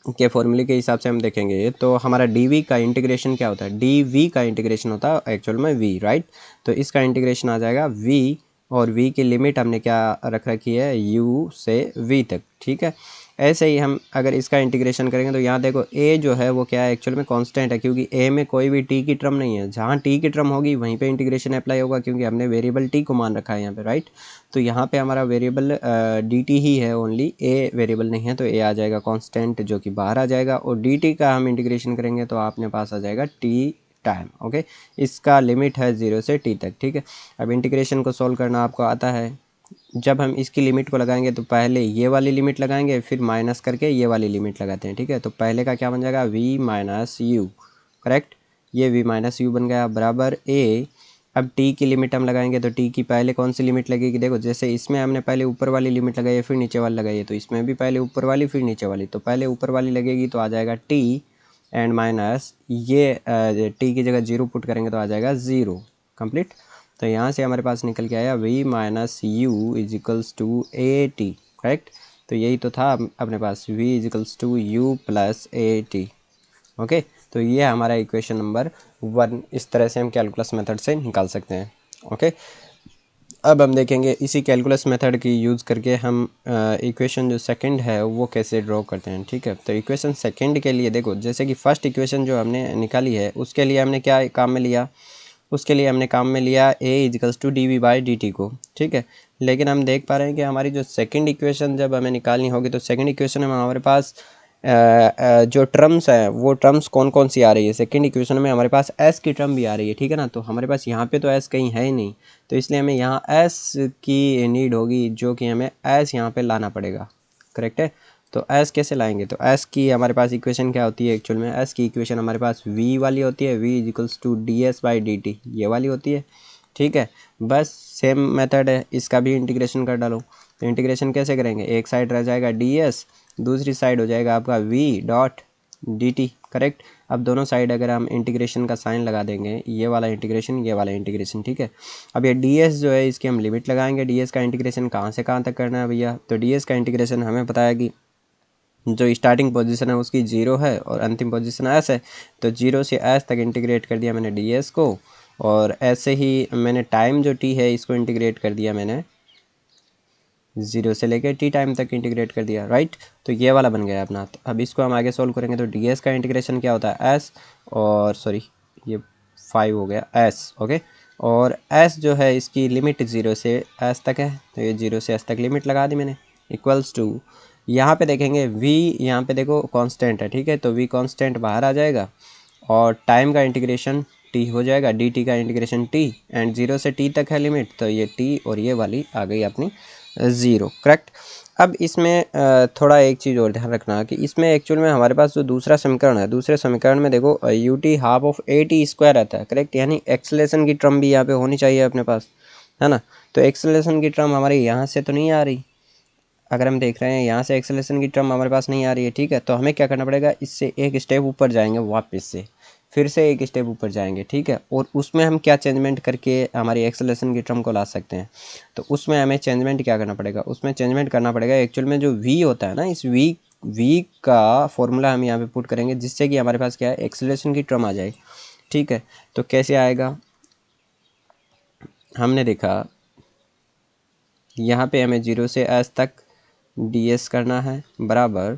के फॉर्मूले के हिसाब से हम देखेंगे तो हमारा डी का इंटीग्रेशन क्या होता है, डी का इंटीग्रेशन होता है एक्चुअल में वी, राइट। तो इसका इंटीग्रेशन आ जाएगा वी, और वी की लिमिट हमने क्या रख रखी है, यू से वी तक, ठीक है। ऐसे ही हम अगर इसका इंटीग्रेशन करेंगे तो यहाँ देखो ए जो है वो क्या है, एक्चुअल में कांस्टेंट है, क्योंकि ए में कोई भी टी की टर्म नहीं है। जहाँ टी की टर्म होगी वहीं पे इंटीग्रेशन अप्लाई होगा, क्योंकि हमने वेरिएबल टी को मान रखा है यहाँ पे, राइट। तो यहाँ पे हमारा वेरिएबल डी टी ही है ओनली, ए वेरिएबल नहीं है, तो ए आ जाएगा कांस्टेंट जो कि बाहर आ जाएगा, और डी टी का हम इंटीग्रेशन करेंगे तो आपने पास आ जाएगा टी टाइम, ओके। इसका लिमिट है 0 से टी तक, ठीक है। अब इंटीग्रेशन को सॉल्व करना आपको आता है। जब हम इसकी लिमिट को लगाएंगे तो पहले ये वाली लिमिट लगाएंगे, फिर माइनस करके ये वाली लिमिट लगाते हैं, ठीक है। तो पहले का क्या बन जाएगा, v माइनस यू, करेक्ट। ये v माइनस यू बन गया बराबर a। अब t की लिमिट हम लगाएंगे तो t की पहले कौन सी लिमिट लगेगी, देखो जैसे इसमें हमने पहले ऊपर वाली लिमिट लगाई है फिर नीचे वाली लगाई है, तो इसमें भी पहले ऊपर वाली फिर नीचे वाली, तो पहले ऊपर वाली लगेगी तो आ जाएगा t, एंड माइनस ये t की जगह 0 पुट करेंगे तो आ जाएगा 0, कंप्लीट। तो यहाँ से हमारे पास निकल के आया v minus u is equals to a t, correct. तो यही तो था अपने पास, v is equals to u plus a t, okay. तो ये हमारा इक्वेशन नंबर 1, इस तरह से हम कैलकुलस मेथड से निकाल सकते हैं, ओके। अब हम देखेंगे इसी कैलकुलस मेथड की यूज़ करके हम इक्वेशन जो सेकंड है वो कैसे ड्रॉ करते हैं, ठीक है। तो इक्वेशन सेकंड के लिए देखो, जैसे कि फर्स्ट इक्वेशन जो हमने निकाली है उसके लिए हमने क्या काम में लिया, उसके लिए हमने काम में लिया a equals to d v by d t को, ठीक है। लेकिन हम देख पा रहे हैं कि हमारी जो सेकंड इक्वेशन जब हमें निकालनी होगी तो सेकंड इक्वेशन में हमारे पास जो टर्म्स है वो टर्म्स कौन कौन सी आ रही है। सेकंड इक्वेशन में हमारे पास s की टर्म भी आ रही है, ठीक है ना। तो हमारे पास यहाँ पे तो s कहीं है ही नहीं, तो इसलिए हमें यहाँ s की नीड होगी, जो कि हमें s यहाँ पे लाना पड़ेगा, करेक्ट है। तो s कैसे लाएंगे, तो s की हमारे पास इक्वेशन क्या होती है, एक्चुअल में s की इक्वेशन हमारे पास v वाली होती है, v is equals to d s by d t, ये वाली होती है, ठीक है। बस सेम मेथड है, इसका भी इंटीग्रेशन कर डालो। तो इंटीग्रेशन कैसे करेंगे, एक साइड रह जाएगा डी एस, दूसरी साइड हो जाएगा आपका v dot d t, correct. अब दोनों साइड अगर हम इंटीग्रेशन का साइन लगा देंगे, ये वाला इंटीग्रेशन ये वाला इंटीग्रेशन, ठीक है। अब ये डी एस जो है इसकी हम लिमिट लगाएंगे, डी एस का इंटीग्रेशन कहाँ से कहाँ तक करना है भैया, तो डी एस का इंटीग्रेशन हमें पता है कि जो स्टार्टिंग पोजीशन है उसकी 0 है और अंतिम पोजीशन s है, तो 0 से s तक इंटीग्रेट कर दिया मैंने ds को, और ऐसे ही मैंने टाइम जो t है इसको इंटीग्रेट कर दिया मैंने 0 से लेकर t टाइम तक इंटीग्रेट कर दिया, राइट। तो ये वाला बन गया अपना। तो अब इसको हम आगे सोल्व करेंगे तो ds का इंटीग्रेशन क्या होता है s, और सॉरी ये 5 हो गया s, ओके। और s जो है इसकी लिमिट 0 से s तक है, तो ये 0 से s तक लिमिट लगा दी मैंने, इक्वल्स टू यहाँ पे देखेंगे v, यहाँ पे देखो कांस्टेंट है, ठीक है। तो v कांस्टेंट बाहर आ जाएगा, और टाइम का इंटीग्रेशन t हो जाएगा, dt का इंटीग्रेशन t, एंड 0 से t तक है लिमिट, तो ये t और ये वाली आ गई अपनी 0, करेक्ट। अब इसमें थोड़ा एक चीज़ और ध्यान रखना कि इसमें एक्चुअल में हमारे पास जो दूसरा समीकरण है, दूसरे समीकरण में देखो U T half of a t square आता है, करेक्ट। यानी एक्सेलेरेशन की टर्म भी यहाँ पे होनी चाहिए अपने पास, है ना। तो एक्सेलेरेशन की टर्म हमारी यहाँ से तो नहीं आ रही, अगर हम देख रहे हैं यहाँ से एक्सेलेरेशन की टर्म हमारे पास नहीं आ रही है, ठीक है। तो हमें क्या करना पड़ेगा, इससे एक स्टेप ऊपर जाएंगे, वापस से फिर से एक स्टेप ऊपर जाएंगे, ठीक है। और उसमें हम क्या चेंजमेंट करके हमारी एक्सेलेरेशन की टर्म को ला सकते हैं, तो उसमें हमें चेंजमेंट क्या करना पड़ेगा, उसमें चेंजमेंट करना पड़ेगा एक्चुअल में जो v होता है ना, इस v का फॉर्मूला हम यहाँ पे पुट करेंगे, जिससे कि हमारे पास क्या है, एक्सेलेरेशन की टर्म आ जाए, ठीक है। तो कैसे आएगा, हमने देखा यहाँ पे हमें 0 से s तक ds करना है, बराबर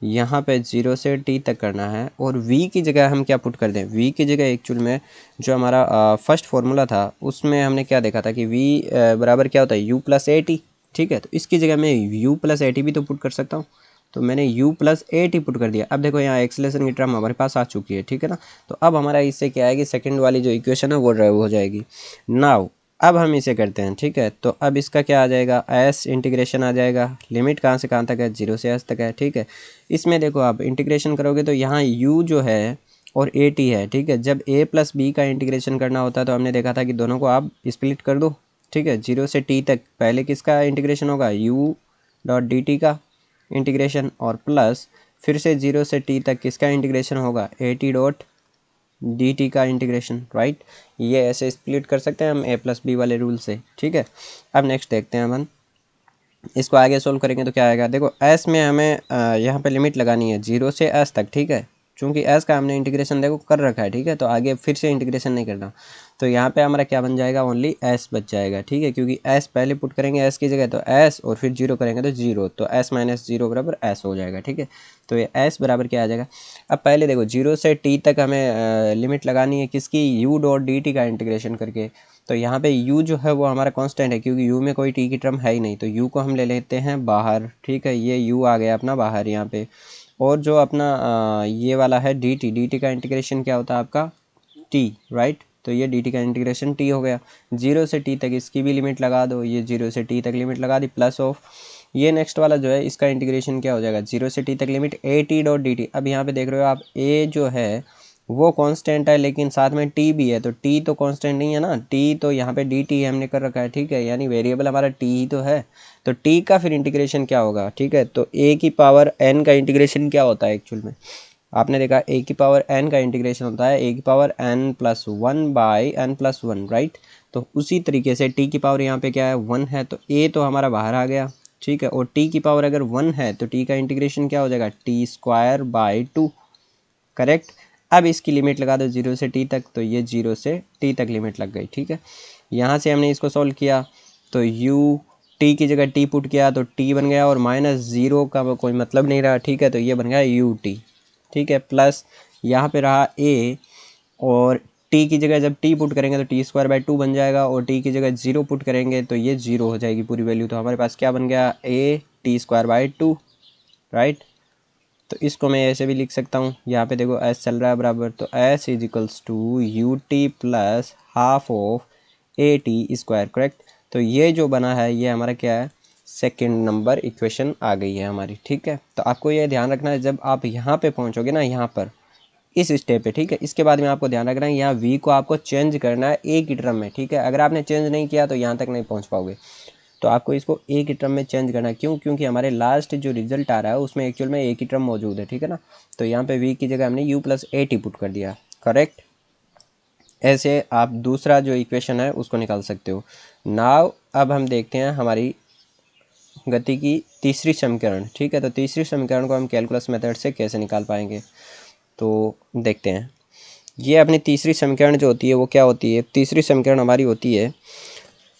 यहाँ पे 0 से t तक करना है, और v की जगह हम क्या पुट कर दें, v की जगह एक्चुअल में जो हमारा फर्स्ट फार्मूला था उसमें हमने क्या देखा था कि v बराबर क्या होता है, u प्लस ए टी, ठीक है। तो इसकी जगह मैं u प्लस ए टी भी तो पुट कर सकता हूँ, तो मैंने u plus a T put कर दिया। अब देखो यहाँ एक्सेलेरेशन की टर्म हमारे पास आ चुकी है, ठीक है ना। तो अब हमारा इससे क्या आएगी, सेकेंड वाली जो इक्वेशन है वो ड्राइव हो जाएगी। नाउ अब हम इसे करते हैं, ठीक है। तो अब इसका क्या आ जाएगा, s इंटीग्रेशन आ जाएगा, लिमिट कहाँ से कहाँ तक है, 0 से s तक है, ठीक है। इसमें देखो आप इंटीग्रेशन करोगे तो यहाँ u जो है और ए टी है, ठीक है। जब a प्लस बी का इंटीग्रेशन करना होता है तो हमने देखा था कि दोनों को आप स्प्लिट कर दो, ठीक है। 0 से t तक पहले किसका इंटीग्रेशन होगा, u डॉट डी टी का इंटीग्रेशन, और प्लस फिर से 0 से t तक किसका इंटीग्रेशन होगा, A T dot d T का इंटीग्रेशन, राइट। ये ऐसे स्प्लिट कर सकते हैं हम a प्लस बी वाले रूल से, ठीक है। अब नेक्स्ट देखते हैं हम इसको आगे सोल्व करेंगे तो क्या आएगा, देखो s में हमें यहाँ पे लिमिट लगानी है 0 से s तक, ठीक है। चूँकि s का हमने इंटीग्रेशन देखो कर रखा है, ठीक है, तो आगे फिर से इंटीग्रेशन नहीं करना। तो यहाँ पे हमारा क्या बन जाएगा, ओनली s बच जाएगा, ठीक है, क्योंकि s पहले पुट करेंगे s की जगह तो s, और फिर 0 करेंगे तो 0, तो s माइनस 0 बराबर s हो जाएगा, ठीक है। तो ये s बराबर क्या आ जाएगा, अब पहले देखो 0 से t तक हमें लिमिट लगानी है किसकी, u डॉट dt का इंटीग्रेशन करके। तो यहाँ पे u जो है वो हमारा कांस्टेंट है, क्योंकि u में कोई t की टर्म है ही नहीं, तो u को हम ले लेते हैं बाहर, ठीक है, ये u आ गया अपना बाहर यहाँ पे। और जो अपना ये वाला है dt का इंटीग्रेशन क्या होता है आपका t, राइट। तो ये dt का इंटीग्रेशन t हो गया, 0 से t तक इसकी भी लिमिट लगा दो, ये 0 से t तक लिमिट लगा दी, प्लस ऑफ ये नेक्स्ट वाला जो है इसका इंटीग्रेशन क्या हो जाएगा, 0 से t तक limit a t dot dt। अब यहाँ पे देख रहे हो आप a जो है वो कांस्टेंट है, लेकिन साथ में t भी है, तो t तो कांस्टेंट नहीं है ना, t तो यहाँ पे dt हमने कर रखा है, ठीक है, यानी वेरिएबल हमारा t ही तो है। तो t का फिर इंटीग्रेशन क्या होगा, ठीक है, तो a की पावर n का इंटीग्रेशन क्या होता है एक्चुअल में, आपने देखा a की पावर n का इंटीग्रेशन होता है a की power n plus 1 by n plus 1, right. तो उसी तरीके से t की पावर यहाँ पे क्या है 1 है, तो a तो हमारा बाहर आ गया, ठीक है, और t की पावर अगर 1 है तो t का इंटीग्रेशन क्या हो जाएगा, t स्क्वायर बाई 2, करेक्ट। अब इसकी लिमिट लगा दो 0 से t तक, तो ये 0 से t तक लिमिट लग गई, ठीक है। यहाँ से हमने इसको सॉल्व किया तो u t की जगह t पुट किया तो t बन गया, और माइनस 0 का कोई मतलब नहीं रहा, ठीक है, तो ये बन गया u t, ठीक है, प्लस यहाँ पे रहा a, और t की जगह जब t पुट करेंगे तो टी स्क्वायर बाई 2 बन जाएगा, और t की जगह 0 पुट करेंगे तो ये 0 हो जाएगी पूरी वैल्यू। तो हमारे पास क्या बन गया, a T square by 2, right. तो इसको मैं ऐसे भी लिख सकता हूँ, यहाँ पे देखो s चल रहा है बराबर, तो s is equals to u t plus half of a t square, correct. तो ये जो बना है ये हमारा क्या है, सेकेंड नंबर इक्वेशन आ गई है हमारी, ठीक है। तो आपको ये ध्यान रखना है जब आप यहाँ पे पहुँचोगे ना, यहाँ पर इस स्टेप पे, ठीक है, इसके बाद में आपको ध्यान रखना है यहाँ v को आपको चेंज करना है a की टर्म में, ठीक है। अगर आपने चेंज नहीं किया तो यहाँ तक नहीं पहुँच पाओगे, तो आपको इसको ए की टर्म में चेंज करना है, क्यों, क्योंकि हमारे लास्ट जो रिजल्ट आ रहा है उसमें एक्चुअल में ए की टर्म मौजूद है, ठीक है ना। तो यहाँ पे वी की जगह हमने you plus a T put कर दिया, करेक्ट। ऐसे आप दूसरा जो इक्वेशन है उसको निकाल सकते हो। नाउ अब हम देखते हैं हमारी गति की तीसरी समीकरण, ठीक है। तो तीसरी समीकरण को हम कैलकुलस मेथड से कैसे निकाल पाएंगे, तो देखते हैं। ये अपनी तीसरी समीकरण जो होती है वो क्या होती है, तीसरी समीकरण हमारी होती है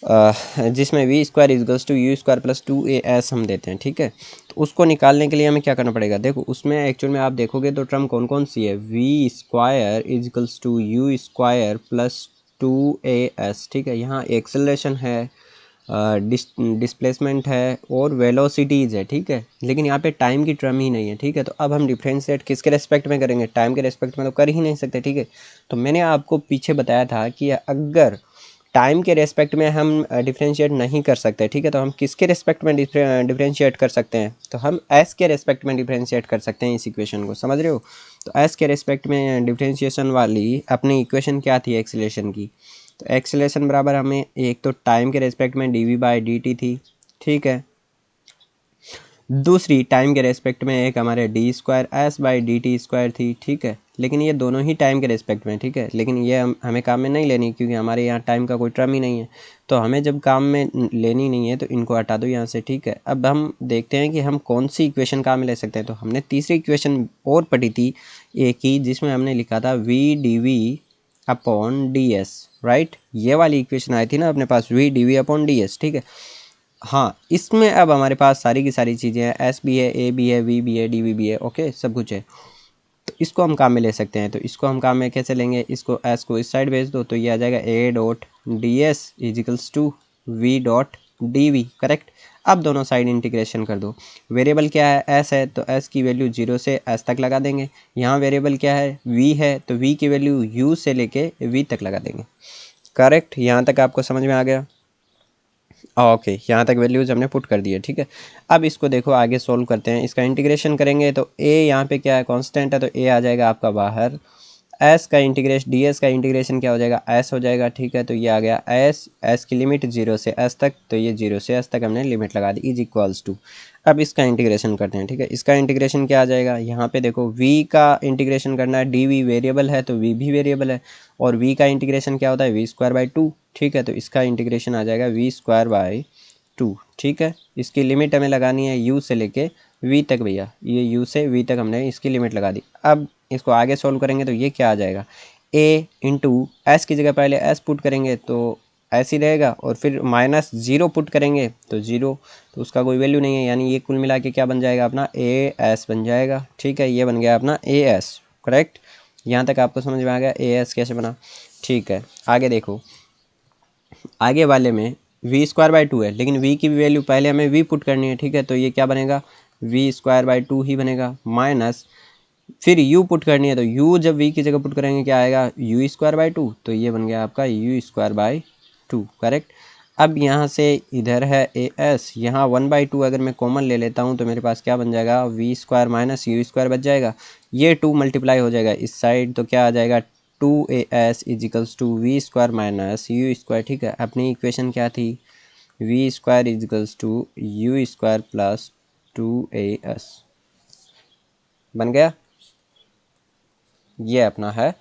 जिसमें v square equals to u square plus 2as हम देते हैं, ठीक है। तो उसको निकालने के लिए हमें क्या करना पड़ेगा, देखो उसमें एक्चुअल में आप देखोगे तो टर्म कौन कौन सी है, v square equals to u square plus 2as, ठीक है। यहाँ एक्सेलरेशन है, डिस्प्लेसमेंट है और वेलोसिटीज़ है, ठीक है, लेकिन यहाँ पे टाइम की टर्म ही नहीं है, ठीक है। तो अब हम डिफ्रेंशिएट किसके रेस्पेक्ट में करेंगे, टाइम के रेस्पेक्ट में तो कर ही नहीं सकते, ठीक है। तो मैंने आपको पीछे बताया था कि अगर टाइम के रेस्पेक्ट में हम डिफ्रेंशिएट नहीं कर सकते, ठीक है, तो हम किसके रेस्पेक्ट में डिफ्रेंशिएट कर सकते हैं, तो हम एस के रेस्पेक्ट में डिफ्रेंशिएट कर सकते हैं इस इक्वेशन को, समझ रहे हो। तो एस के रेस्पेक्ट में डिफ्रेंशिएशन वाली अपनी इक्वेशन क्या थी एक्सीलरेशन की, तो एक्सीलरेशन बराबर हमें एक तो टाइम के रेस्पेक्ट में d v by d t थी, ठीक है, दूसरी टाइम के रेस्पेक्ट में एक हमारे D square S by d T square थी, ठीक है। लेकिन ये दोनों ही टाइम के रेस्पेक्ट में, ठीक है, लेकिन ये हमें काम में नहीं लेनी क्योंकि हमारे यहाँ टाइम का कोई टर्म ही नहीं है। तो हमें जब काम में लेनी नहीं है तो इनको हटा दो यहाँ से, ठीक है। अब हम देखते हैं कि हम कौन सी इक्वेशन काम में ले सकते हैं। तो हमने तीसरी इक्वेशन और पढ़ी थी एक ही, जिसमें हमने लिखा था v d v upon d s, right. ये वाली इक्वेशन आई थी ना अपने पास, v d v upon d s, ठीक है। हाँ, इसमें अब हमारे पास सारी की सारी चीज़ें हैं, एस भी है, ए भी है, वी भी है, डी वी भी है, ओके, सब कुछ है। तो इसको हम काम में ले सकते हैं। तो इसको हम काम में कैसे लेंगे, इसको एस को इस साइड भेज दो तो ये आ जाएगा a dot d s इजिकल्स to v dot d v, correct. अब दोनों साइड इंटीग्रेशन कर दो। वेरिएबल क्या है, एस है, तो एस की वैल्यू 0 से एस तक लगा देंगे। यहाँ वेरिएबल क्या है, वी है, तो वी की वैल्यू यू से लेके वी तक लगा देंगे, करेक्ट। यहाँ तक आपको समझ में आ गया, ओके, यहाँ तक वैल्यूज़ हमने पुट कर दी है, ठीक है। अब इसको देखो आगे सोल्व करते हैं, इसका इंटीग्रेशन करेंगे तो a यहाँ पे क्या है, कांस्टेंट है, तो a आ जाएगा आपका बाहर। s का इंटीग्रेशन ds का इंटीग्रेशन क्या हो जाएगा, s हो जाएगा, ठीक है। तो ये आ गया s की लिमिट 0 से s तक, तो ये 0 से s तक हमने लिमिट लगा दी इज इक्वल्स टू। अब इसका इंटीग्रेशन करते हैं, ठीक है। इसका इंटीग्रेशन क्या आ जाएगा, यहाँ पे देखो v का इंटीग्रेशन करना है, डी वेरिएबल है तो v भी वेरिएबल है, और v का इंटीग्रेशन क्या होता है, वी स्क्वायर बाई 2, ठीक है। तो इसका इंटीग्रेशन आ जाएगा वी स्क्वायर बाई टू, ठीक है। इसकी लिमिट हमें लगानी है u से लेके v तक भैया, ये u से v तक हमने इसकी लिमिट लगा दी। अब इसको आगे सॉल्व करेंगे तो ये क्या आ जाएगा, a इंटू एस की जगह पहले s पुट करेंगे तो ऐसे ही रहेगा, और फिर -0 पुट करेंगे तो 0, तो उसका कोई वैल्यू नहीं है, यानी ये कुल मिला के क्या बन जाएगा अपना ए एस बन जाएगा, ठीक है। ये बन गया अपना ए एस, करेक्ट। यहाँ तक आपको समझ में आ गया ए एस कैसे बना, ठीक है। आगे देखो, आगे वाले में वी स्क्वायर बाई टू है, लेकिन वी की वैल्यू पहले हमें वी पुट करनी है, ठीक है। तो ये क्या बनेगा, वी स्क्वायर बाई टू ही बनेगा, माइनस फिर u पुट करनी है, तो u जब v की जगह पुट करेंगे क्या आएगा, यू स्क्वायर बाई टू, तो ये बन गया आपका you square by two, correct. अब यहाँ से इधर है ए एस, यहाँ 1/2 अगर मैं कॉमन ले लेता हूँ तो मेरे पास क्या बन जाएगा, v square minus u square बच जाएगा, ये 2 मल्टीप्लाई हो जाएगा इस साइड, तो क्या आ जाएगा 2as equals to v square minus u square, ठीक है। अपनी इक्वेशन क्या थी, v square इजिकल्स to u square plus 2as, बन गया। ये अपना है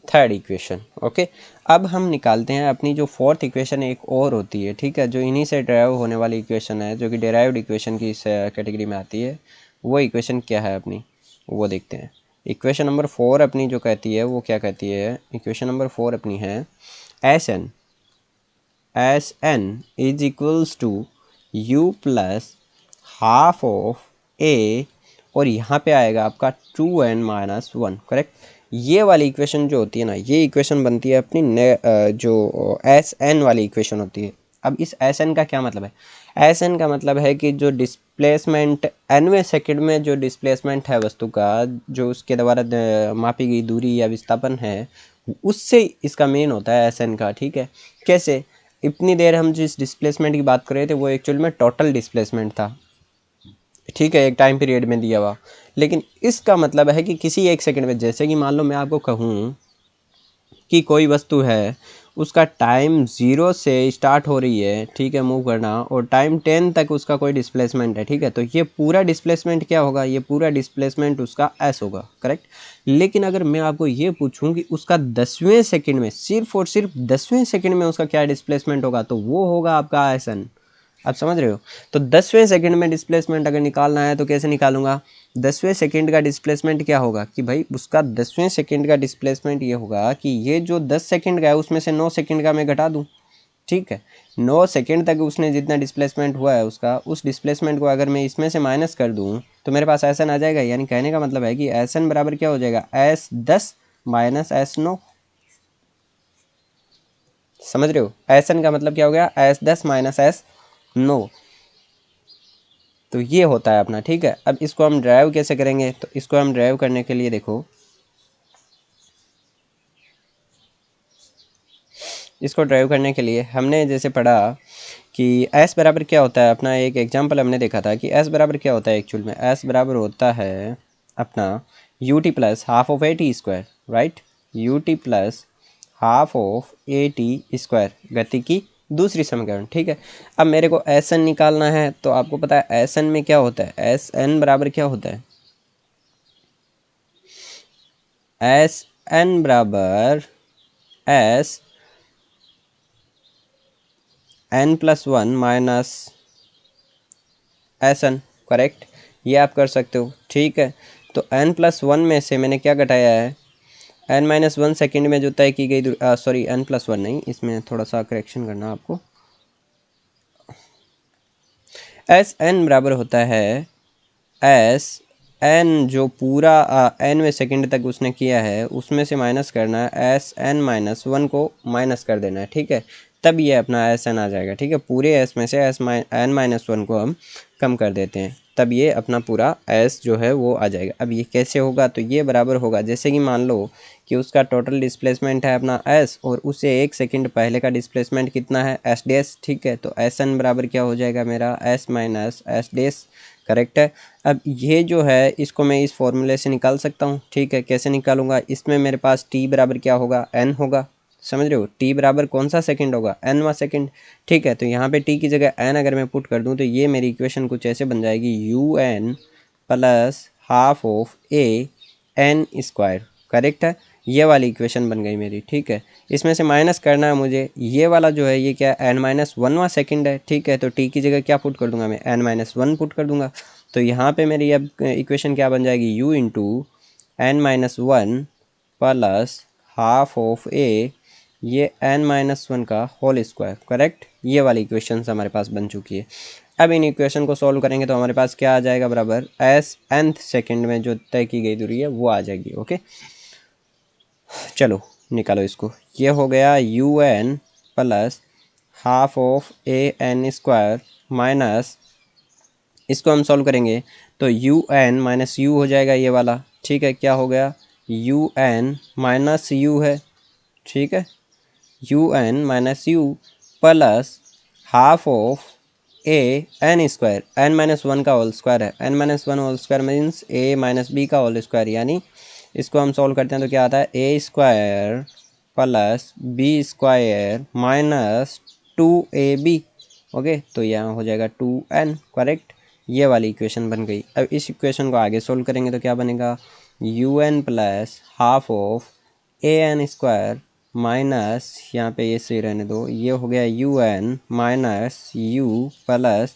थर्ड इक्वेशन, ओके। अब हम निकालते हैं अपनी जो फोर्थ इक्वेशन एक और होती है, ठीक है, जो इन्हीं से डेराइव होने वाली इक्वेशन है, जो कि डेराइव्ड इक्वेशन की इस कैटेगरी में आती है। वो इक्वेशन क्या है अपनी, वो देखते हैं। इक्वेशन नंबर 4 अपनी जो कहती है वो क्या कहती है, इक्वेशन नंबर 4 अपनी है s n is equals to u plus half of a, और यहाँ पे आएगा आपका 2n माइनस 1, करेक्ट। ये वाली इक्वेशन जो होती है ना, ये इक्वेशन बनती है अपनी जो एस एन वाली इक्वेशन होती है। अब इस एस एन का क्या मतलब है, एस एन का मतलब है कि जो डिस्प्लेसमेंट nवें सेकंड में जो डिस्प्लेसमेंट है वस्तु का, जो उसके द्वारा मापी गई दूरी या विस्थापन है, उससे इसका मेन होता है एस एन का, ठीक है। कैसे, इतनी देर हम जिस डिस्प्लेसमेंट की बात कर रहे थे वो एक्चुअल में टोटल डिस्प्लेसमेंट था, ठीक है, एक टाइम पीरियड में दिया हुआ। लेकिन इसका मतलब है कि किसी एक सेकंड में, जैसे कि मान लो मैं आपको कहूँ कि कोई वस्तु है, उसका टाइम 0 से स्टार्ट हो रही है, ठीक है, मूव करना, और टाइम 10 तक उसका कोई डिस्प्लेसमेंट है, ठीक है, तो ये पूरा डिस्प्लेसमेंट क्या होगा, ये पूरा डिस्प्लेसमेंट उसका एस होगा, करेक्ट। लेकिन अगर मैं आपको ये पूछूं कि उसका 10वें सेकंड में, सिर्फ और सिर्फ 10वें सेकंड में उसका क्या डिस्प्लेसमेंट होगा, तो वो होगा आपका एस एन। आप समझ रहे हो, तो 10वें सेकंड में डिस्प्लेसमेंट अगर निकालना है तो कैसे निकालूंगा, 10वें सेकंड का डिस्प्लेसमेंट क्या होगा कि भाई उसका 10वें सेकंड का डिस्प्लेसमेंट ये होगा कि ये जो 10 सेकंड का है उसमें से 9 सेकंड का मैं घटा दूं, ठीक है। 9 सेकंड तक उसने जितना डिस्प्लेसमेंट हुआ है उसका, उस डिस्प्लेसमेंट को अगर मैं इसमें से माइनस कर दूं तो मेरे पास एस एन आ जाएगा। यानी कहने का मतलब है कि एस एन बराबर क्या हो जाएगा, S10 माइनस S9, समझ रहे हो। एस एन का मतलब क्या हो गया, S10 माइनस S9, तो ये होता है अपना, ठीक है। अब इसको हम ड्राइव कैसे करेंगे, तो इसको हम ड्राइव करने के लिए देखो, इसको ड्राइव करने के लिए हमने जैसे पढ़ा कि s बराबर क्या होता है, अपना एक एग्जांपल हमने देखा था कि s बराबर क्या होता है, एक्चुअल में s बराबर होता है अपना you t plus half of a t square, right, you t plus half of a t square, गति की दूसरी समीकरण, ठीक है। अब मेरे को एस एन निकालना है, तो आपको पता है एस एन में क्या होता है, एस एन बराबर क्या होता है, एस एन बराबर s n plus 1 minus s n, correct, ये आप कर सकते हो, ठीक है। तो n प्लस 1 में से मैंने क्या घटाया है, n माइनस 1 सेकेंड में जो तय की गई, सॉरी n प्लस 1 नहीं, इसमें थोड़ा सा करेक्शन करना आपको, एस एन बराबर होता है एस एन जो पूरा nवें सेकंड तक उसने किया है उसमें से माइनस करना है, एस एन माइनस 1 को माइनस कर देना है, ठीक है, तब ये अपना एस एन आ जाएगा, ठीक है। पूरे एस में से एन माइनस 1 को हम कम कर देते हैं, तब ये अपना पूरा एस जो है वो आ जाएगा। अब ये कैसे होगा, तो ये बराबर होगा, जैसे कि मान लो कि उसका टोटल डिस्प्लेसमेंट है अपना एस, और उसे एक सेकंड पहले का डिस्प्लेसमेंट कितना है, एस डेस, ठीक है। तो एस एन बराबर क्या हो जाएगा मेरा, एस माइनस एस डेस, करेक्ट है। अब ये जो है इसको मैं इस फॉर्मूले से निकाल सकता हूँ, ठीक है। कैसे निकालूंगा, इसमें मेरे पास t बराबर क्या होगा, n होगा, समझ रहे हो, t बराबर कौन सा सेकंड होगा, nवां सेकंड, ठीक है। तो यहाँ पे t की जगह n अगर मैं पुट कर दूँ तो ये मेरी इक्वेशन कुछ ऐसे बन जाएगी, un plus half of a n square, correct है। ये वाली इक्वेशन बन गई मेरी, ठीक है। इसमें से माइनस करना है मुझे, ये वाला जो है ये क्या n-1वां सेकंड है, ठीक है। तो t की जगह क्या पुट कर दूंगा मैं, n-1 पुट कर दूंगा। तो यहाँ पे मेरी अब इक्वेशन क्या बन जाएगी, u into n-1 plus half of a, ये n-1 का होल स्क्वायर, करेक्ट। ये वाली इक्वेशन हमारे पास बन चुकी है। अब इन इक्वेशन को सॉल्व करेंगे तो हमारे पास क्या आ जाएगा, बराबर s nth सेकंड में जो तय की गई दूरी है वो आ जाएगी। ओके, चलो निकालो इसको। ये हो गया u n plus half of a n square minus, इसको हम सॉल्व करेंगे तो यू एन माइनस यू हो जाएगा ये वाला, ठीक है। क्या हो गया, यू एन माइनस यू है, ठीक है, u n minus u plus half of a n square, n-1 का होल स्क्वायर है, n-1 whole square means a minus b का होल स्क्वायर, यानी इसको हम सॉल्व करते हैं तो क्या आता है, a square plus b square minus 2ab। Okay, तो यहाँ हो जाएगा 2n, करेक्ट। ये वाली इक्वेशन बन गई। अब इस इक्वेशन को आगे सोल्व करेंगे तो क्या बनेगा, u n plus half of a n square minus, यहाँ पे ये सही रहने दो, ये हो गया u n minus u plus,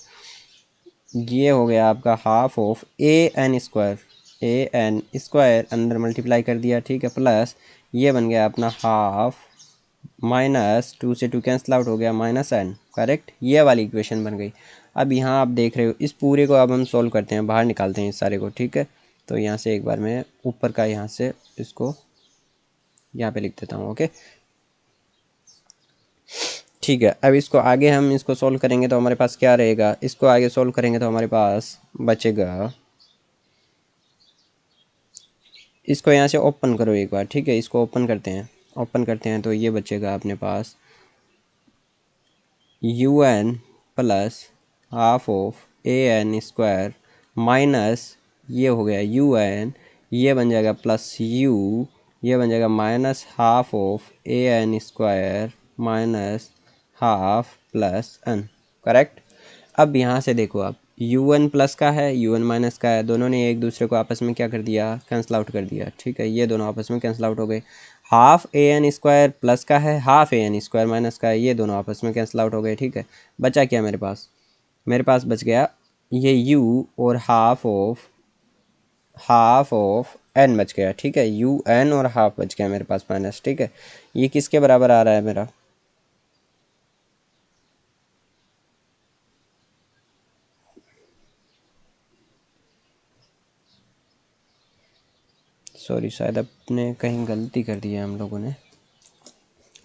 ये हो गया आपका half of a n square, a n square अंदर मल्टीप्लाई कर दिया, ठीक है, प्लस ये बन गया अपना हाफ माइनस 2 से 2 कैंसिल आउट हो गया माइनस एन, करेक्ट। ये वाली इक्वेशन बन गई। अब यहाँ आप देख रहे हो इस पूरे को अब हम सोल्व करते हैं, बाहर निकालते हैं इस सारे को, ठीक है। तो यहाँ से एक बार मैं ऊपर का यहाँ से इसको यहाँ पे लिख देता हूँ। ओके, ठीक है। अब इसको आगे हम इसको सोल्व करेंगे तो हमारे पास क्या रहेगा, इसको आगे सोल्व करेंगे तो हमारे पास बचेगा, इसको यहाँ से ओपन करो एक बार, ठीक है, इसको ओपन करते हैं, ओपन करते हैं तो ये बचेगा अपने पास u n plus half of a n square minus, ये हो गया यू एन, ये बन जाएगा प्लस यू, ये बन जाएगा minus half of a n square minus half plus n, correct. अब यहाँ से देखो आप, यू एन प्लस का है, यू एन माइनस का है, दोनों ने एक दूसरे को आपस में क्या कर दिया, कैंसिल आउट कर दिया, ठीक है। ये दोनों आपस में कैंसिल आउट हो गए। हाफ ए एन स्क्वायर प्लस का है, हाफ ए एन स्क्वायर माइनस का है, ये दोनों आपस में कैंसिल आउट हो गए, ठीक है। बचा क्या मेरे पास, मेरे पास बच गया ये यू और हाफ ऑफ एन बच गया, ठीक है, यू एन और हाफ बच गया मेरे पास माइनस, ठीक है। ये किसके बराबर आ रहा है मेरा, सॉरी शायद अपने कहीं गलती कर दी है हम लोगों ने।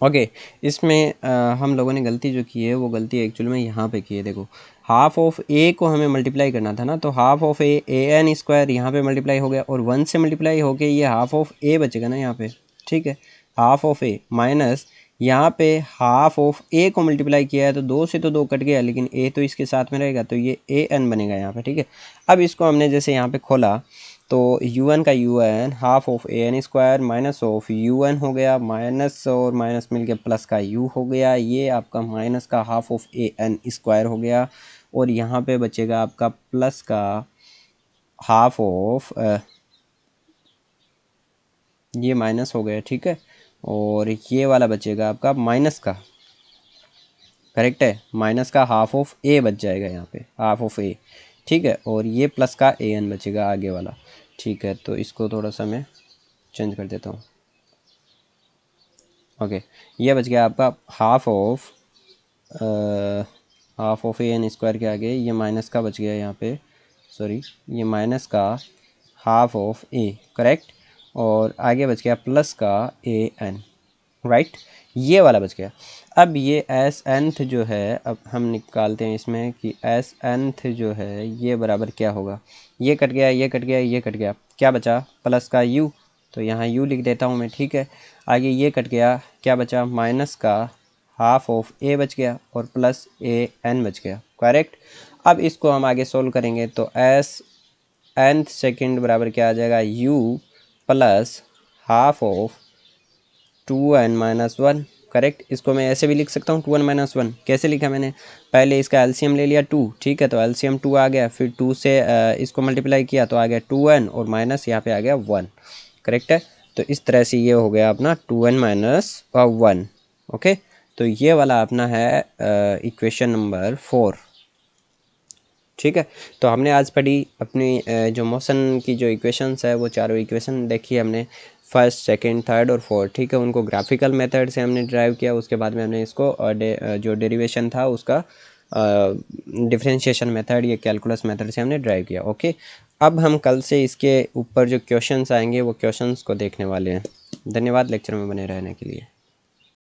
ओके, इसमें हम लोगों ने गलती जो की है वो गलती एक्चुअल में यहाँ पे की है। देखो, हाफ ऑफ ए को हमें मल्टीप्लाई करना था ना, तो half of a n square यहाँ पे मल्टीप्लाई हो गया और 1 से मल्टीप्लाई होके ये हाफ ऑफ ए बचेगा ना यहाँ पे, ठीक है। हाफ ऑफ ए माइनस यहाँ पे हाफ ऑफ ए को मल्टीप्लाई किया है तो 2 से तो 2 कट गया, लेकिन ए तो इसके साथ में रहेगा तो ये ए एन बनेगा यहाँ पे, ठीक है। अब इसको हमने जैसे यहाँ पे खोला तो यू एन का u n half of a n square minus of u n हो गया, माइनस और माइनस मिलके प्लस का यू हो गया, ये आपका माइनस का half of a n square हो गया, और यहाँ पे बचेगा आपका प्लस का हाफ ऑफ, ये माइनस हो गया, ठीक है, और ये वाला बचेगा आपका माइनस का, करेक्ट है, माइनस का हाफ ऑफ ए बच जाएगा यहाँ पे, हाफ ऑफ ए, ठीक है, और ये प्लस का ए एन बचेगा आगे वाला, ठीक है। तो इसको थोड़ा सा मैं चेंज कर देता हूँ। ओके, ये बच गया आपका half of a n square के आगे ये माइनस का बच गया यहाँ पे, सॉरी, ये माइनस का हाफ ऑफ ए, करेक्ट, और आगे बच गया प्लस का ए एन, राइट, ये वाला बच गया। अब ये एस एनथ जो है, अब हम निकालते हैं इसमें कि एस एनथ जो है ये बराबर क्या होगा, ये कट गया, ये कट गया, ये कट गया, क्या बचा, प्लस का यू, तो यहाँ यू लिख देता हूँ मैं, ठीक है। आगे ये कट गया, क्या बचा, माइनस का हाफ ऑफ ए बच गया और प्लस ए एन बच गया, करेक्ट। अब इसको हम आगे सोल्व करेंगे तो एस एनथ सेकेंड बराबर क्या आ जाएगा, you plus half of 2n-1, correct. इसको मैं ऐसे भी लिख सकता हूँ 2n-1, कैसे लिखा मैंने, पहले इसका एलसीएम ले लिया 2, ठीक है, तो एलसीएम 2 आ गया, फिर 2 से इसको मल्टीप्लाई किया तो आ गया 2n और माइनस यहाँ पे आ गया 1, करेक्ट है। तो इस तरह से ये हो गया अपना 2n माइनस 1। ओके, तो ये वाला अपना है इक्वेशन नंबर 4। ठीक है, तो हमने आज पढ़ी अपनी जो मोशन की जो इक्वेशंस है वो चारों इक्वेशन देखी हमने, फर्स्ट, सेकंड, थर्ड और फोर्थ। ठीक है, उनको ग्राफिकल मेथड से हमने ड्राइव किया, उसके बाद में हमने इसको जो डेरिवेशन था उसका डिफरेंशिएशन मेथड या कैलकुलस मेथड से हमने ड्राइव किया। ओके, अब हम कल से इसके ऊपर जो क्वेश्चंस आएंगे वो क्वेश्चंस को देखने वाले हैं। धन्यवाद लेक्चर में बने रहने के लिए।